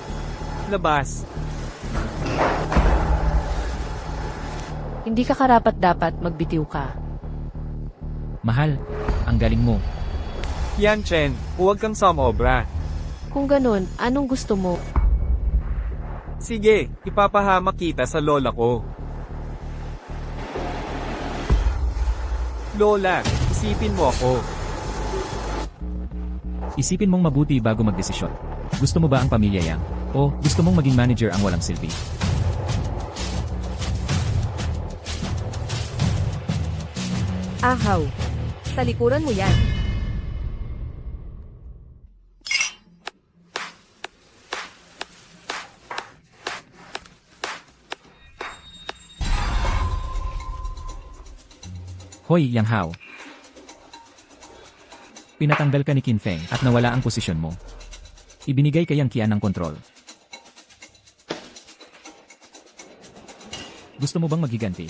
Hindi ka karapat-dapat magbitiw ka. Mahal, ang galing mo. Yang Chen, huwag kang sumobra. Kung ganun, anong gusto mo? Sige, ipapahamak kita sa lola ko. Lola, isipin mo ako. Isipin mong mabuti bago magdesisyon. Gusto mo ba ang pamilya Yang? O gusto mong maging manager ang walang silbi? Ahaw. Talikuran mo yan. Hoy, Yang Hao. Pinatanggal ka ni Qin Feng at nawala ang posisyon mo. Ibinigay kay Yang Qian ng kontrol. Gusto mo bang maghiganti?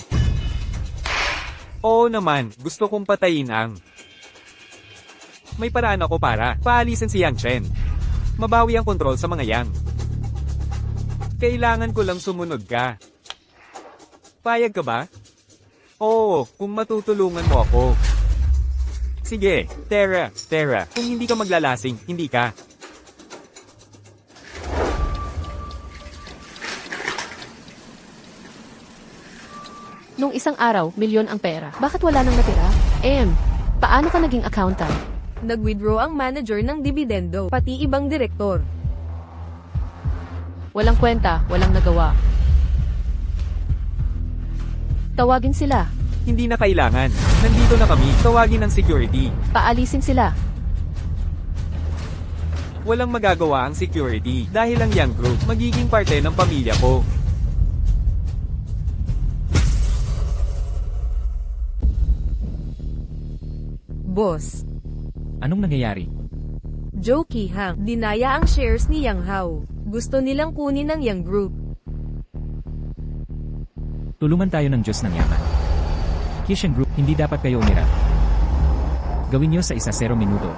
Oo naman, gusto kong patayin ang... May paraan ako para paalisin si Yang Chen. Mabawi ang kontrol sa mga Yang. Kailangan ko lang sumunod ka. Payag ka ba? Oo, kung matutulungan mo ako. Sige, Terra, kung hindi ka maglalasing, hindi ka. Nung isang araw, milyon ang pera. Bakit wala nang natira? Paano ka naging accountant? Nag-withdraw ang manager ng dividendo, pati ibang direktor. Walang kwenta, walang nagawa. Tawagin sila. Hindi na kailangan. Nandito na kami, tawagin ng security. Paalisin sila. Walang magagawa ang security dahil ang Yang Group magiging parte ng pamilya ko. Boss. Anong nangyayari? Joe Kihang, dinaya ang shares ni Yang Hao. Gusto nilang kunin ang Yang Group. Tulungan tayo ng Diyos ng yaman. Kishan Group, hindi dapat kayo umira. Gawin nyo sa 1-0 minuto.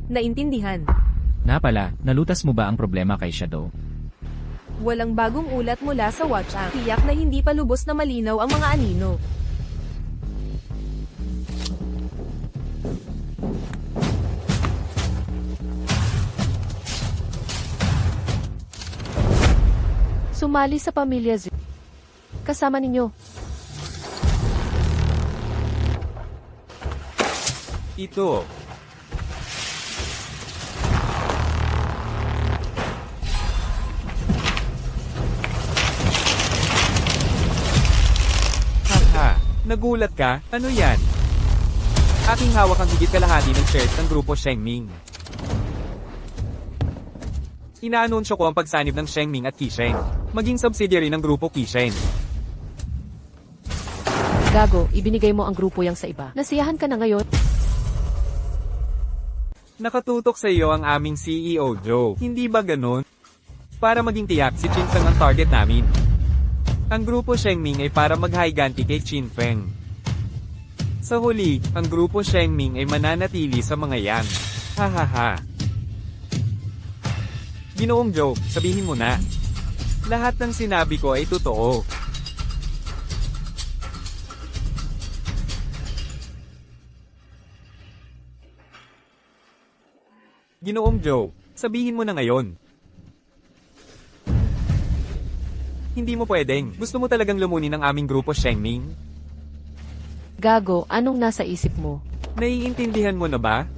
Naintindihan. Na pala, nalutas mo ba ang problema kay Shadow? Walang bagong ulat mula sa WhatsApp. Tiyak na hindi pa lubos na malinaw ang mga anino. Sumali sa pamilya Z. Kasama ninyo. Ito. Haha, nagulat ka? Ano yan? Aking hawak ang higit kalahati ng shares ng grupo Shengming. Inaanunsyo ko ang pagsanib ng Shengming at Qisheng, maging subsidiary ng grupo Qisheng. Gago, ibinigay mo ang grupo yang sa iba. Nasiyahan ka na ngayon? Nakatutok sa iyo ang aming CEO Joe, hindi ba ganun? Para maging tiyak si Qin Feng ang target namin. Ang grupo Shengming ay para maghiganti kay Qin Feng. Sa huli, ang grupo Shengming ay mananatili sa mga Yang. Hahaha. Ginoong Joe, sabihin mo na. Lahat ng sinabi ko ay totoo. Ginoong Joe, sabihin mo na ngayon. Hindi mo pwedeng. Gusto mo talagang lumunin ang aming grupo Shengming? Gago, anong nasa isip mo? Naiintindihan mo na ba?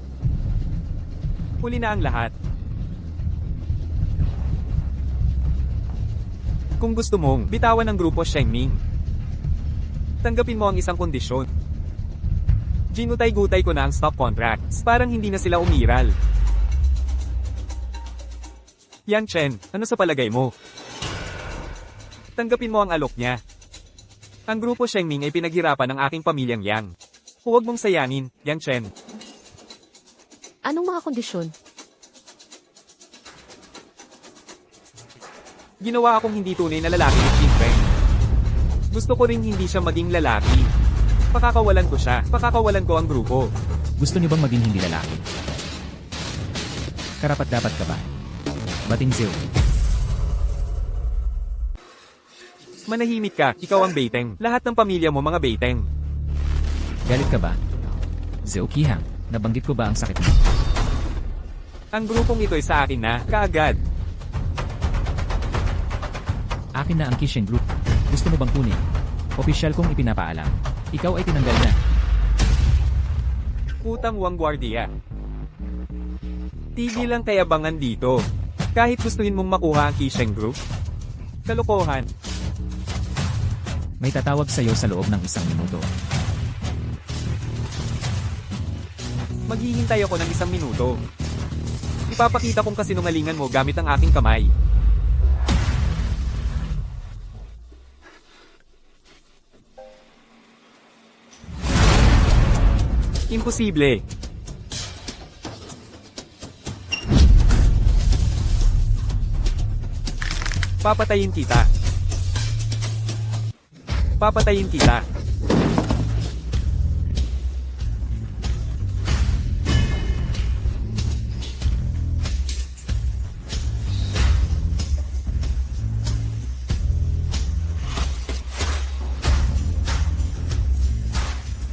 Huli na ang lahat. Kung gusto mong bitawan ang grupo Shengming, tanggapin mo ang isang kondisyon. Ginutay-gutay ko na ang stock contracts, parang hindi na sila umiral. Yang Chen, ano sa palagay mo? Tanggapin mo ang alok niya. Ang grupo Shengming ay pinaghirapan ng aking pamilyang Yang. Huwag mong sayanin, Yang Chen. Anong mga kondisyon? Ginawa akong hindi tunay na lalaki ni Qin Feng. Gusto ko ring hindi siya maging lalaki. Pakakawalan ko siya. Pakakawalan ko ang grupo. Gusto niyo bang maging hindi lalaki? Karapat-dapat ka ba? Bating Zil. Manahimik ka, ikaw ang Beiteng. Lahat ng pamilya mo mga Beiteng. Galit ka ba? Zhou Qihang, nabanggit ko ba ang sakit mo? Ang grupong ito ay sa akin na, kaagad. Akin na ang Qisheng Group. Gusto mo bang kunin? Opisyal kong ipinapaalam. Ikaw ay tinanggal na. Putang Wang Guardia. Tigil lang kayabangan dito. Kahit gustuhin mong makuha ang Kisheng Group. Kalokohan. May tatawag sa'yo sa loob ng 1 minuto. Maghihintay ako ng 1 minuto. Ipapakita kong kasinungalingan mo gamit ang aking kamay. Imposible. Papatayin kita. Papatayin kita.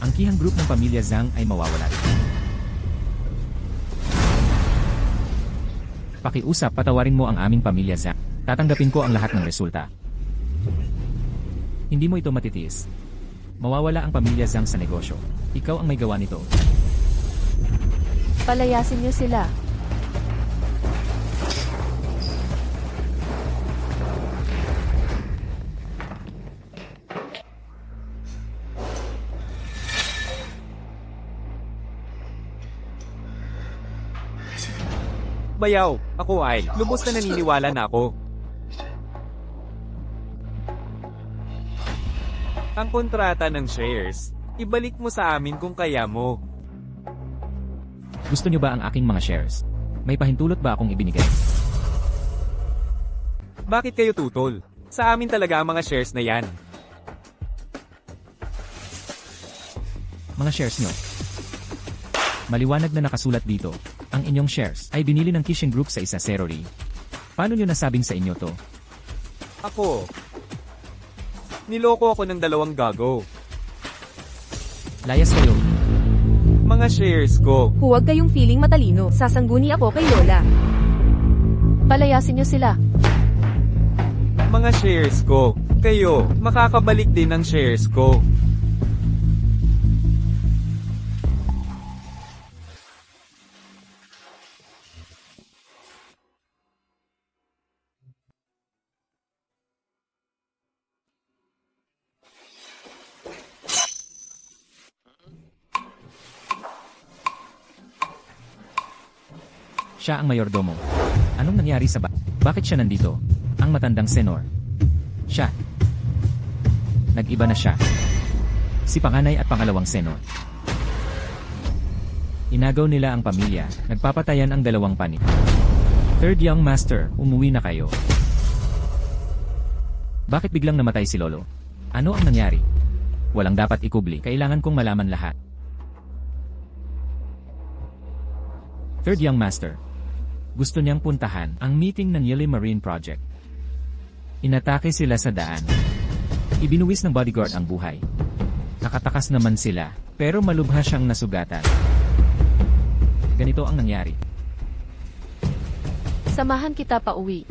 Ang Kihang Group ng pamilya Zhang ay mawawala rin. Pakiusap, patawarin mo ang aming pamilya Zhang. Tatanggapin ko ang lahat ng resulta. Hindi mo ito matitiis. Mawawala ang pamilya Zhang sa negosyo. Ikaw ang may gawa nito. Palayasin niyo sila. Bayaw, ako ay lubos na naniniwala na ako. Ang kontrata ng shares, ibalik mo sa amin kung kaya mo. Gusto niyo ba ang aking mga shares? May pahintulot ba akong ibinigay? Bakit kayo tutol? Sa amin talaga ang mga shares na yan. Mga shares nyo. Maliwanag na nakasulat dito. Ang inyong shares ay binili ng Kisheng Group sa isa Serori. Paano nyo nasabing sa inyo to? Ako. Niloko ako ng 2 gago. Layas kayo. Mga shares ko. Huwag kayong feeling matalino. Sasangguni ako kay Lola. Palayasin niyo sila. Mga shares ko. Kayo, makakabalik din ang shares ko. Siya ang mayordomo. Anong nangyari sa Bakit siya nandito? Ang matandang senor. Siya. Nag-iba na siya. Si panganay at pangalawang senor. Inagaw nila ang pamilya. Nagpapatayan ang 2 panik. Third young master, umuwi na kayo. Bakit biglang namatay si Lolo? Ano ang nangyari? Walang dapat ikubli. Kailangan kong malaman lahat. Third young master. Gusto niyang puntahan ang meeting ng Yili Marine Project. Inatake sila sa daan. Ibinuwis ng bodyguard ang buhay. Nakatakas naman sila, pero malubha siyang nasugatan. Ganito ang nangyari. Samahan kita pa uwi.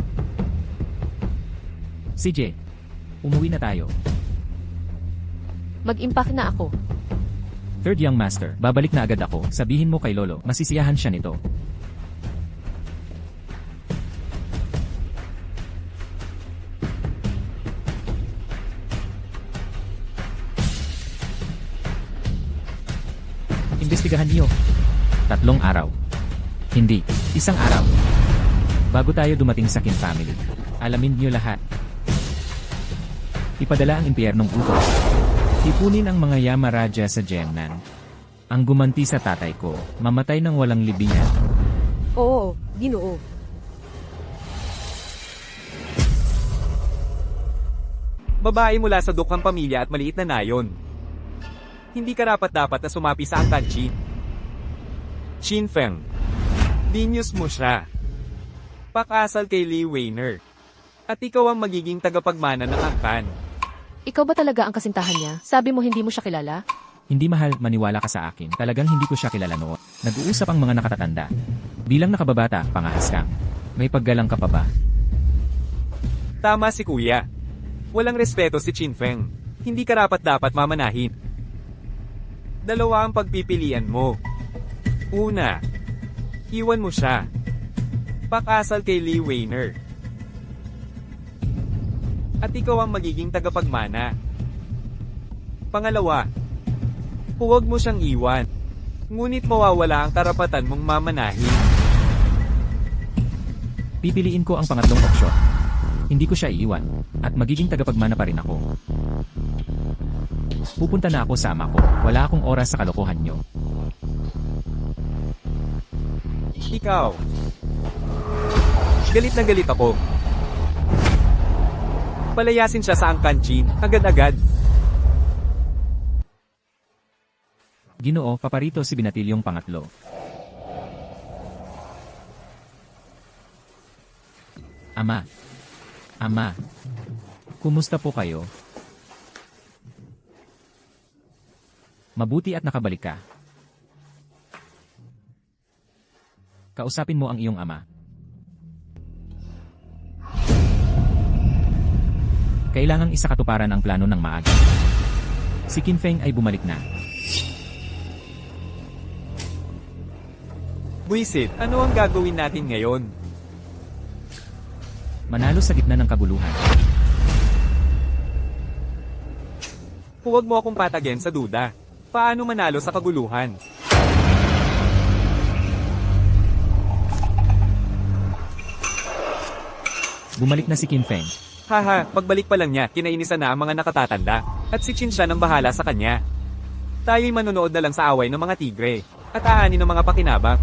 CJ, umuwi na tayo. Mag-impact na ako. Third young master, babalik na agad ako. Sabihin mo kay Lolo, masisiyahan siya nito. Imbestigahan niyo. 3 araw. Hindi, 1 araw. Bago tayo dumating sa Kim family. Alamin niyo lahat. Ipadala ang impyernong utos. Ipunin ang mga Yamaraja sa Gemnan. Ang gumanti sa tatay ko, mamatay ng walang libingan. Oo, Ginoo. Babae mula sa dukang pamilya at maliit na nayon. Hindi karapat-dapat na sumapi sa angkan Qin. Qin Feng. Dinyos mo siya. Pakasal kay Li Weiner. At ikaw ang magiging tagapagmana ng angkan. Ikaw ba talaga ang kasintahan niya? Sabi mo hindi mo siya kilala? Hindi mahal, maniwala ka sa akin. Talagang hindi ko siya kilala noon. Nag-uusap ang mga nakatatanda. Bilang nakababata, pangahas ka. May paggalang ka pa ba? Tama si kuya. Walang respeto si Qin Feng. Hindi karapat-dapat mamanahin. 2 ang pagpipilian mo. Una, iwan mo siya. Pakasal kay Lee Weiner. At ikaw ang magiging tagapagmana. Pangalawa, huwag mo siyang iwan. Ngunit mawawala ang karapatan mong mamanahin. Pipiliin ko ang pangatlong opsyon. Hindi ko siya iiwan, at magiging tagapagmana pa rin ako. Pupunta na ako sa ama ko. Wala akong oras sa kalokohan nyo. Ikaw. Galit na galit ako. Palayasin siya sa angkanchin, agad-agad. Ginoo, paparito si Binatilyong pangatlo. Ama. Ama. Kumusta po kayo? Mabuti at nakabalik ka. Kausapin mo ang iyong ama. Kailangang isakatuparan ang plano ng maaga. Si Qin Feng ay bumalik na. Buisit, ano ang gagawin natin ngayon? Manalo sa gitna ng kaguluhan. Huwag mo akong patagyan sa duda. Paano manalo sa kaguluhan? Bumalik na si Qin Feng. Haha, pagbalik pa lang niya, kinainisan na ang mga nakatatanda. At si Qin siya nang bahala sa kanya. Tayo'y manonood na lang sa away ng mga tigre. At aanin ng mga pakinabang.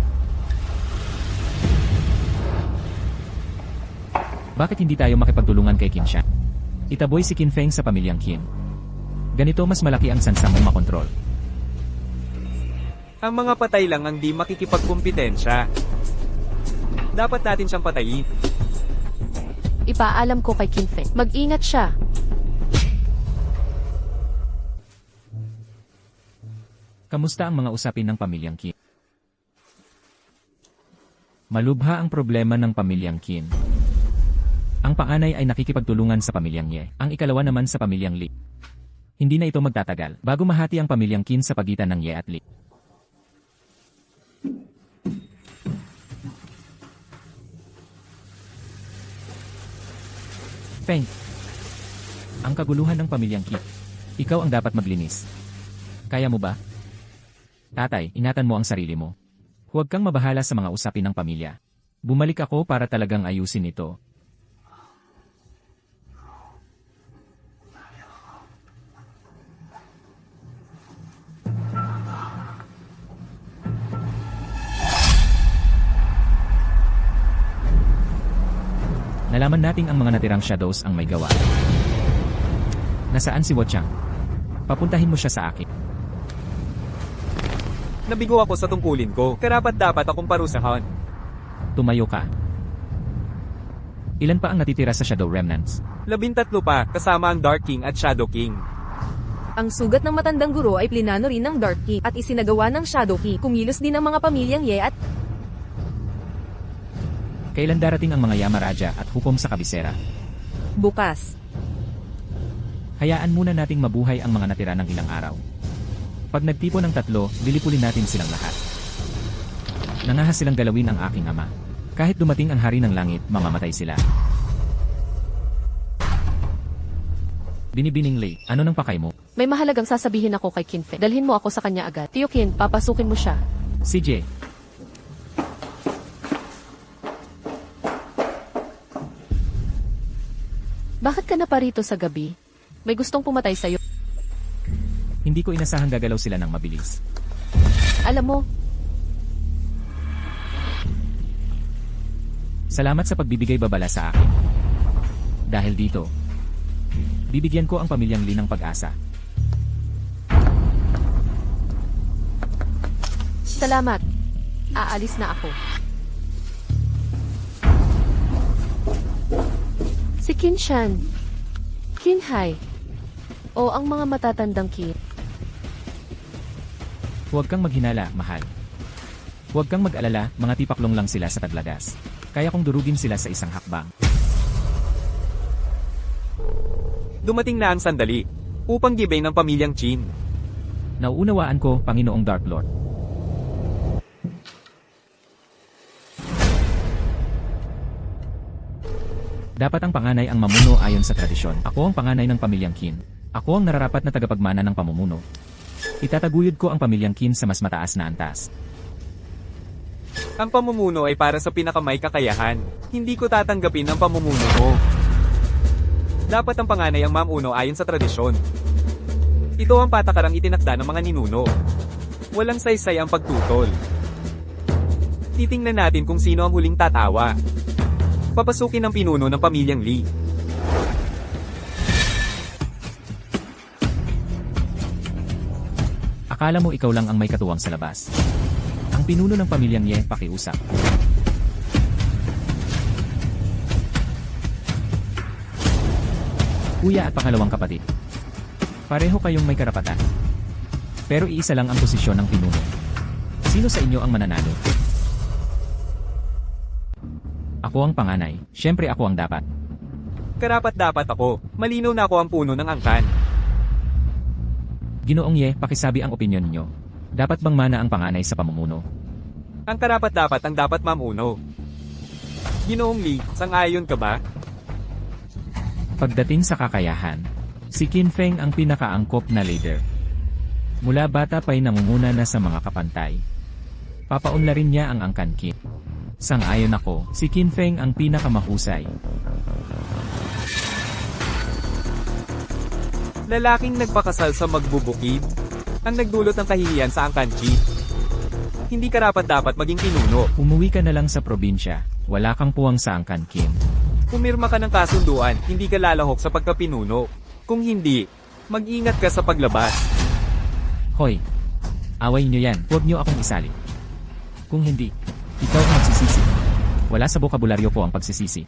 Bakit hindi tayo makipagtulungan kay Qin Shan? Itaboy si Qin Feng sa pamilyang Qin. Ganito mas malaki ang sansa mong makontrol. Ang mga patay lang ang di makikipagkumpetensya. Dapat natin siyang patayin. Ipaalam ko kay Qin Feng. Mag-ingat siya. Kamusta ang mga usapin ng pamilyang Qin? Malubha ang problema ng pamilyang Qin. Ang panganay ay nakikipagtulungan sa pamilyang Ye. Ang ikalawa naman sa pamilyang Li. Hindi na ito magtatagal bago mahati ang pamilyang Qin sa pagitan ng Ye at Li. Feng. Ang kaguluhan ng pamilyang Qin. Ikaw ang dapat maglinis. Kaya mo ba? Tatay, ingatan mo ang sarili mo. Huwag kang mabahala sa mga usapin ng pamilya. Bumalik ako para talagang ayusin ito. Nalaman nating ang mga natirang shadows ang may gawa. Nasaan si Wochang? Papuntahin mo siya sa akin. Nabigo ako sa tungkulin ko. Karapat-dapat akong parusahan. Tumayo ka. Ilan pa ang natitira sa Shadow Remnants? 13 pa, kasama ang Dark King at Shadow King. Ang sugat ng matandang guro ay plinano rin ng Dark King at isinagawa ng Shadow King. Kumilos din ang mga pamilyang Ye at Kailan darating ang mga Yamaraja at hukom sa kabisera? bukas. Hayaan muna nating mabuhay ang mga natira ng ilang araw. Pag nagtipo ng 3, lilipulin natin silang lahat. Nangahas silang galawin ang aking ama. Kahit dumating ang hari ng langit, mamamatay sila. Binibining Lei, ano nang pakay mo? May mahalagang sasabihin ako kay Qin Feng. Dalhin mo ako sa kanya agad. Tio Qin, papasukin mo siya. CJ. Bakit ka na parito sa gabi? May gustong pumatay sa'yo. Hindi ko inasahang gagalaw sila ng mabilis. Alam mo, Salamat sa pagbibigay babala sa akin. Dahil dito, bibigyan ko ang pamilyang Li ng pag-asa. salamat. Aalis na ako. Si Qin Shan. Qin Hai. O ang mga matatandang Qin. Huwag kang maghinala, mahal. Huwag kang mag-alala, mga tipaklong lang sila sa taglagas. Kaya kong durugin sila sa isang hakbang. Dumating na ang sandali upang gibay ng pamilyang Qin. Nauunawaan ko, Panginoong Dark Lord. Dapat ang panganay ang mamuno ayon sa tradisyon. Ako ang panganay ng pamilyang Qin. Ako ang nararapat na tagapagmana ng pamumuno. Itataguyod ko ang pamilyang Qin sa mas mataas na antas. Ang pamumuno ay para sa pinakamay kakayahan. Hindi ko tatanggapin ang pamumuno mo. Dapat ang panganay ang mamuno ayon sa tradisyon. Ito ang patakarang itinakda ng mga ninuno. Walang saysay ang pagtutol. Titingnan natin kung sino ang huling tatawa. Papasukin ang pinuno ng pamilyang Li. Akala mo ikaw lang ang may katuwang sa labas. Ang pinuno ng pamilyang Ye pakiusap. Kuya at pangalawang kapatid. Pareho kayong may karapatan. Pero iisa lang ang posisyon ng pinuno. Sino sa inyo ang mananalo? Ako ang panganay. Siyempre ako ang dapat. Karapat-dapat ako. Malinaw na ako ang puno ng angkan. Ginoong Ye, pakisabi ang opinyon niyo. Dapat bang mana ang panganay sa pamumuno? Ang karapat-dapat ang dapat mamuno. Ginoong Li, sang-ayon ka ba? Pagdating sa kakayahan, si Qin Feng ang pinakaangkop na leader. Mula bata pa'y nangunguna na sa mga kapantay. Papaunlarin niya ang angkan Qin. Sang-ayon ako, si Qin Feng ang pinakamahusay. Lalaking nagpakasal sa magbubukid, ang nagdulot ng kahihiyan sa angkan Qin. Hindi karapat-dapat maging pinuno. Umuwi ka na lang sa probinsya, wala kang puwang sa angkan Qin. Pumirma ka ng kasunduan, hindi ka lalahok sa pagkapinuno. Kung hindi, mag-ingat ka sa paglabas. Hoy, away niyo yan, huwag niyo akong isali. Kung hindi, ikaw ang magsisisi. Wala sa bokabularyo ko ang pagsisisi.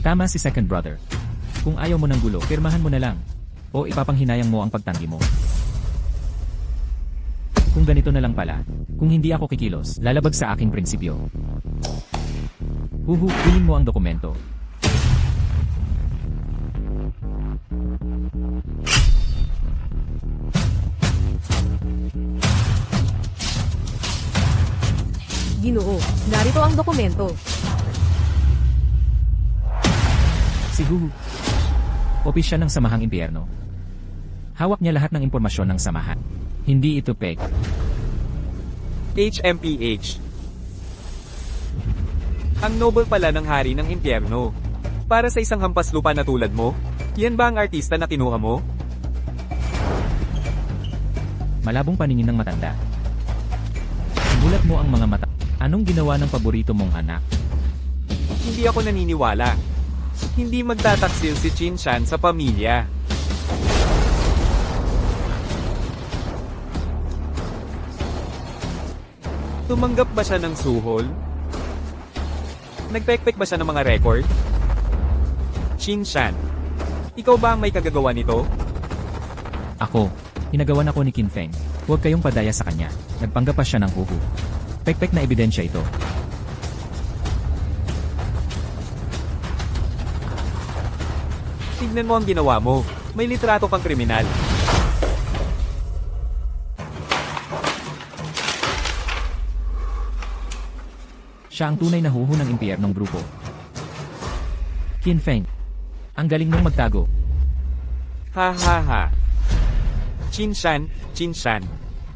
Tama si second brother. Kung ayaw mo ng gulo, pirmahan mo na lang. O ipapanghinayang mo ang pagtanggi mo. Kung ganito na lang pala, kung hindi ako kikilos, lalabag sa aking prinsipyo. Huhu, kunin mo ang dokumento. Ginoo, narito ang dokumento. Si Huhu. Opisyal ng Samahang Impyerno. Hawak niya lahat ng impormasyon ng samahan. Hindi ito peg. HMPH. Ang noble pala ng hari ng impyerno. Para sa isang hampas lupa na tulad mo, yan ba ang artista na kinuha mo? Malabong paningin ng matanda. Mulat mo ang mga mata. Anong ginawa ng paborito mong anak? Hindi ako naniniwala. Hindi magtataksil si Qin Shan sa pamilya. Tumanggap ba siya ng suhol? Nagpekpek ba siya ng mga record? Qin Shan, ikaw ba ang may kagagawa nito? Ako. Hinagawan ako ni Qin Feng. Huwag kayong padaya sa kanya. Nagpanggap pa siya ng Huhu. Pekpek na ebidensya ito. Tignan mo ang ginawa mo. May litrato kang kriminal. Siya ang tunay na Huhu ng impyernong grupo. Qin Feng. Ang galing mong magtago. Ha ha ha. Qin Shan, Qin Shan.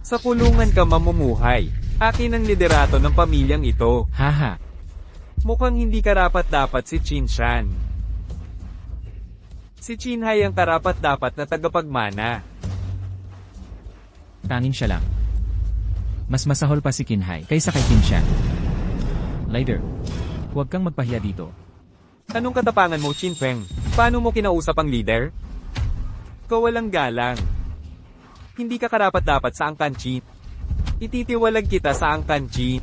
Sa kulungan ka mamumuhay. Akin ang liderato ng pamilyang ito. Haha. Mukhang hindi karapat-dapat si Qin Shan. Si Qin Hai ang karapat-dapat na tagapagmana. Tangin siya lang. Mas masahol pa si Qin Hai kaysa kay Qin Shan. Leader. Huwag kang magpahiya dito. Anong katapangan mo, Qin Feng? Paano mo kinausap ang leader? Kawalang galang. Hindi ka karapat-dapat sa angkan Qin. Ititiwalag kita sa angkan Qin.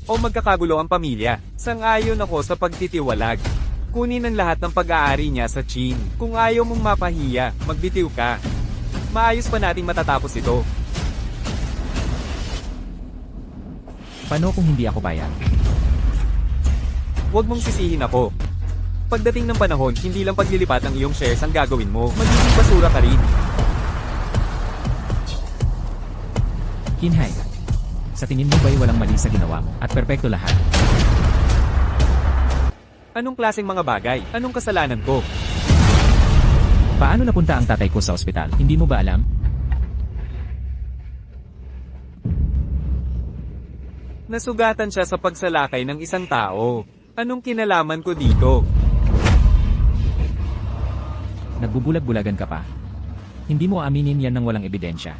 O magkakagulo ang pamilya. Sang-ayon ako sa pagtitiwalag. Kunin ang lahat ng pag-aari niya sa Qin. Kung ayaw mong mapahiya, magbitiw ka. Maayos pa nating matatapos ito. Paano kung hindi ako bayad? Huwag mong sisihin ako. Pagdating ng panahon, hindi lang paglilipat ng iyong shares ang gagawin mo. Magiging basura ka rin. Qin Hai. Sa tingin mo ba'y walang mali sa ginawa mo at perpekto lahat? Anong klaseng mga bagay? Anong kasalanan ko? Paano napunta ang tatay ko sa ospital? Hindi mo ba alam? Nasugatan siya sa pagsalakay ng isang tao. Anong kinalaman ko dito? Nagbubulag-bulagan ka pa. Hindi mo aaminin yan ng walang ebidensya.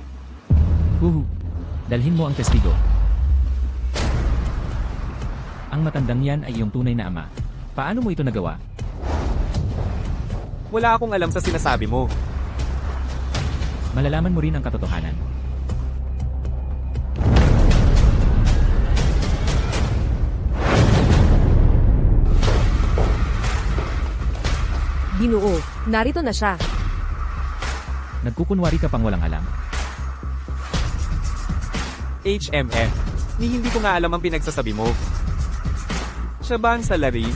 Dalhin mo ang testigo. Ang matandang yan ay iyong tunay na ama. Paano mo ito nagawa? Wala akong alam sa sinasabi mo. Malalaman mo rin ang katotohanan. Ginoo, narito na siya. Nagkukunwari ka pang walang alam. HMF. Ni hindi ko nga alam ang pinagsasabi mo. Siya ba ang salarin?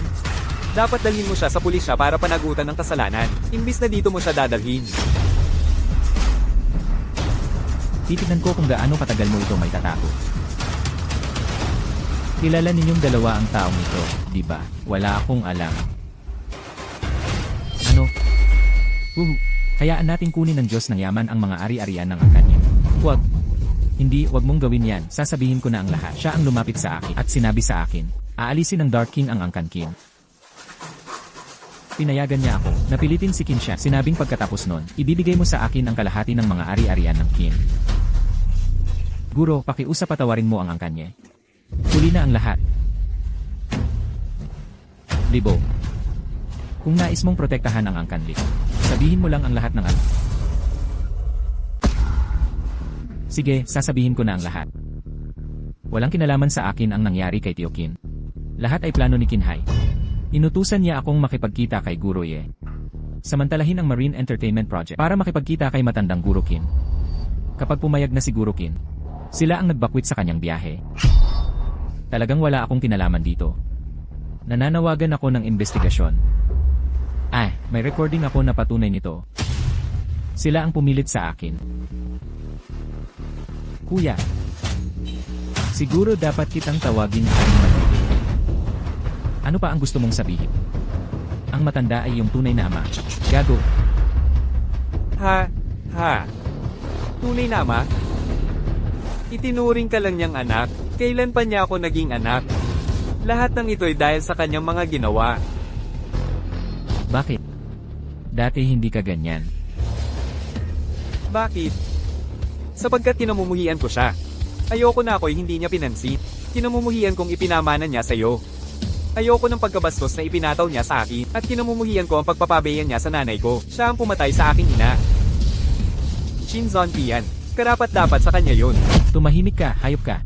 Dapat dalhin mo siya sa pulisya para panagutan ng kasalanan, imbis na dito mo siya dadalhin. Titignan ko kung gaano katagal mo ito may tatago. Kilala ninyong dalawa ang taong ito, di ba? Wala akong alam. Ano? Hayaan nating kunin ng Diyos ng yaman ang mga ari-arian ng angkan niya. Huwag. Hindi, wag mong gawin yan. Sasabihin ko na ang lahat. Siya ang lumapit sa akin at sinabi sa akin, aalisin ng Dark King ang angkan King. Pinayagan niya ako. Napilitin si Kin siya. Sinabing pagkatapos nun, ibibigay mo sa akin ang kalahati ng mga ari-arian ng Kin. Guro, pakiusap patawarin mo ang angkan niya. Huli na ang lahat. Libo. Kung nais mong protektahan ang angkan Lik, sabihin mo lang ang lahat ng ano. Sige, sasabihin ko na ang lahat. Walang kinalaman sa akin ang nangyari kay Tio Kin. Lahat ay plano ni Kinhay. Inutusan niya akong makipagkita kay Guro Ye. Samantalahin ang Marine Entertainment Project para makipagkita kay matandang Guro Kin. Kapag pumayag na si Guro Kin, sila ang nagbakwit sa kanyang biyahe. Talagang wala akong kinalaman dito. Nananawagan ako ng investigasyon. May recording ako na patunay nito. Sila ang pumilit sa akin. Kuya, siguro dapat kitang tawagin Haring Magbibig. Ano pa ang gusto mong sabihin? Ang matanda ay iyong tunay na ama. Gago. Ha? Tunay na ama? Itinuring ka lang niyang anak. Kailan pa niya ako naging anak? Lahat ng ito'y dahil sa kanyang mga ginawa. Bakit? Dati hindi ka ganyan. Bakit? Sapagkat kinamumuhian ko siya. Ayoko na ako'y hindi niya pinansin. Kinamumuhian kong ipinamana niya sa'yo. Ayoko ng pagkabastos na ipinataw niya sa akin, at kinamumuhian ko ang pagpapabayan niya sa nanay ko. Siya ang pumatay sa aking ina. Shin Zonti yan. Karapat-dapat sa kanya yun. Tumahimik ka, hayop ka.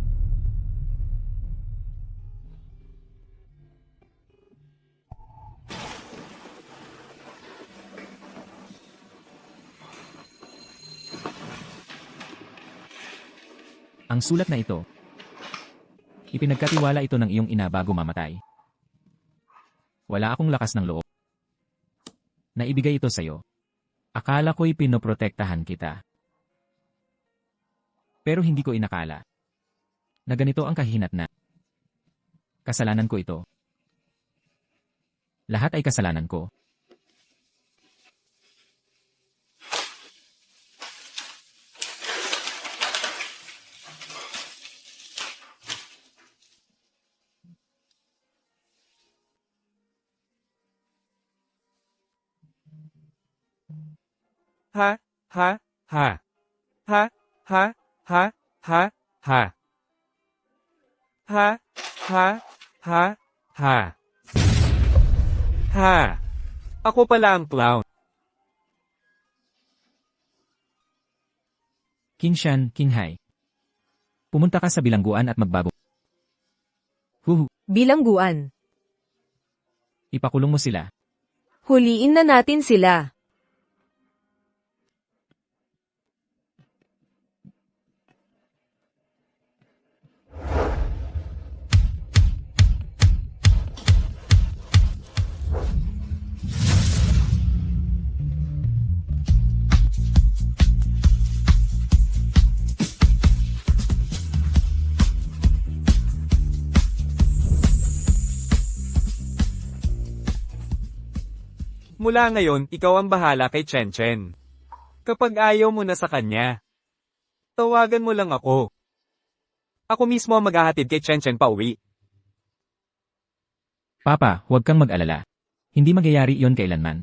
Ang sulat na ito, ipinagkatiwala ito ng iyong ina bago mamatay. Wala akong lakas ng loob. Naibigay ito sa'yo. Akala ko'y pinoprotektahan kita. Pero hindi ko inakala na ganito ang kahinatnan. Kasalanan ko ito. Lahat ay kasalanan ko. Ha? Ha? Ha? Ha? Ha? Ha? Ha? Ha? Ha? Ha? Ha? Ha? Ha? Ako pala ang clown. King Shan, King Hai. Pumunta ka sa bilangguan at magbago. Bilangguan. Ipakulong mo sila. Huliin na natin sila. Mula ngayon, ikaw ang bahala kay Chen Chen. Kapag ayaw mo na sa kanya, tawagan mo lang ako. Ako mismo ang maghahatid kay Chen Chen pauwi. Papa, huwag kang mag-alala. Hindi magyayari yon kailanman.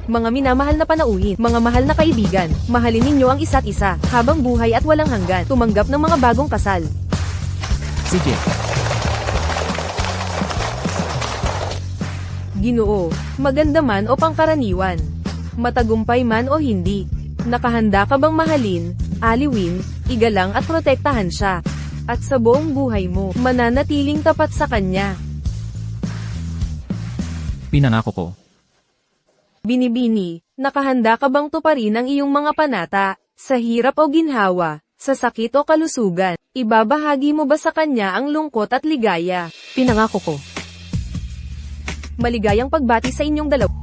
Mga minamahal na panauhin, mga mahal na kaibigan, mahalin ninyo ang isa't isa, habang buhay at walang hanggan, tumanggap ng mga bagong kasal. Sige, Ginoo, maganda man o pangkaraniwan, matagumpay man o hindi, nakahanda ka bang mahalin, aliwin, igalang at protektahan siya, at sa buong buhay mo, mananatiling tapat sa kanya. pinangako ko. Binibini, nakahanda ka bang tuparin ang iyong mga panata, sa hirap o ginhawa, sa sakit o kalusugan, ibabahagi mo ba sa kanya ang lungkot at ligaya? Pinangako ko. Maligayang pagbati sa inyong dalawa.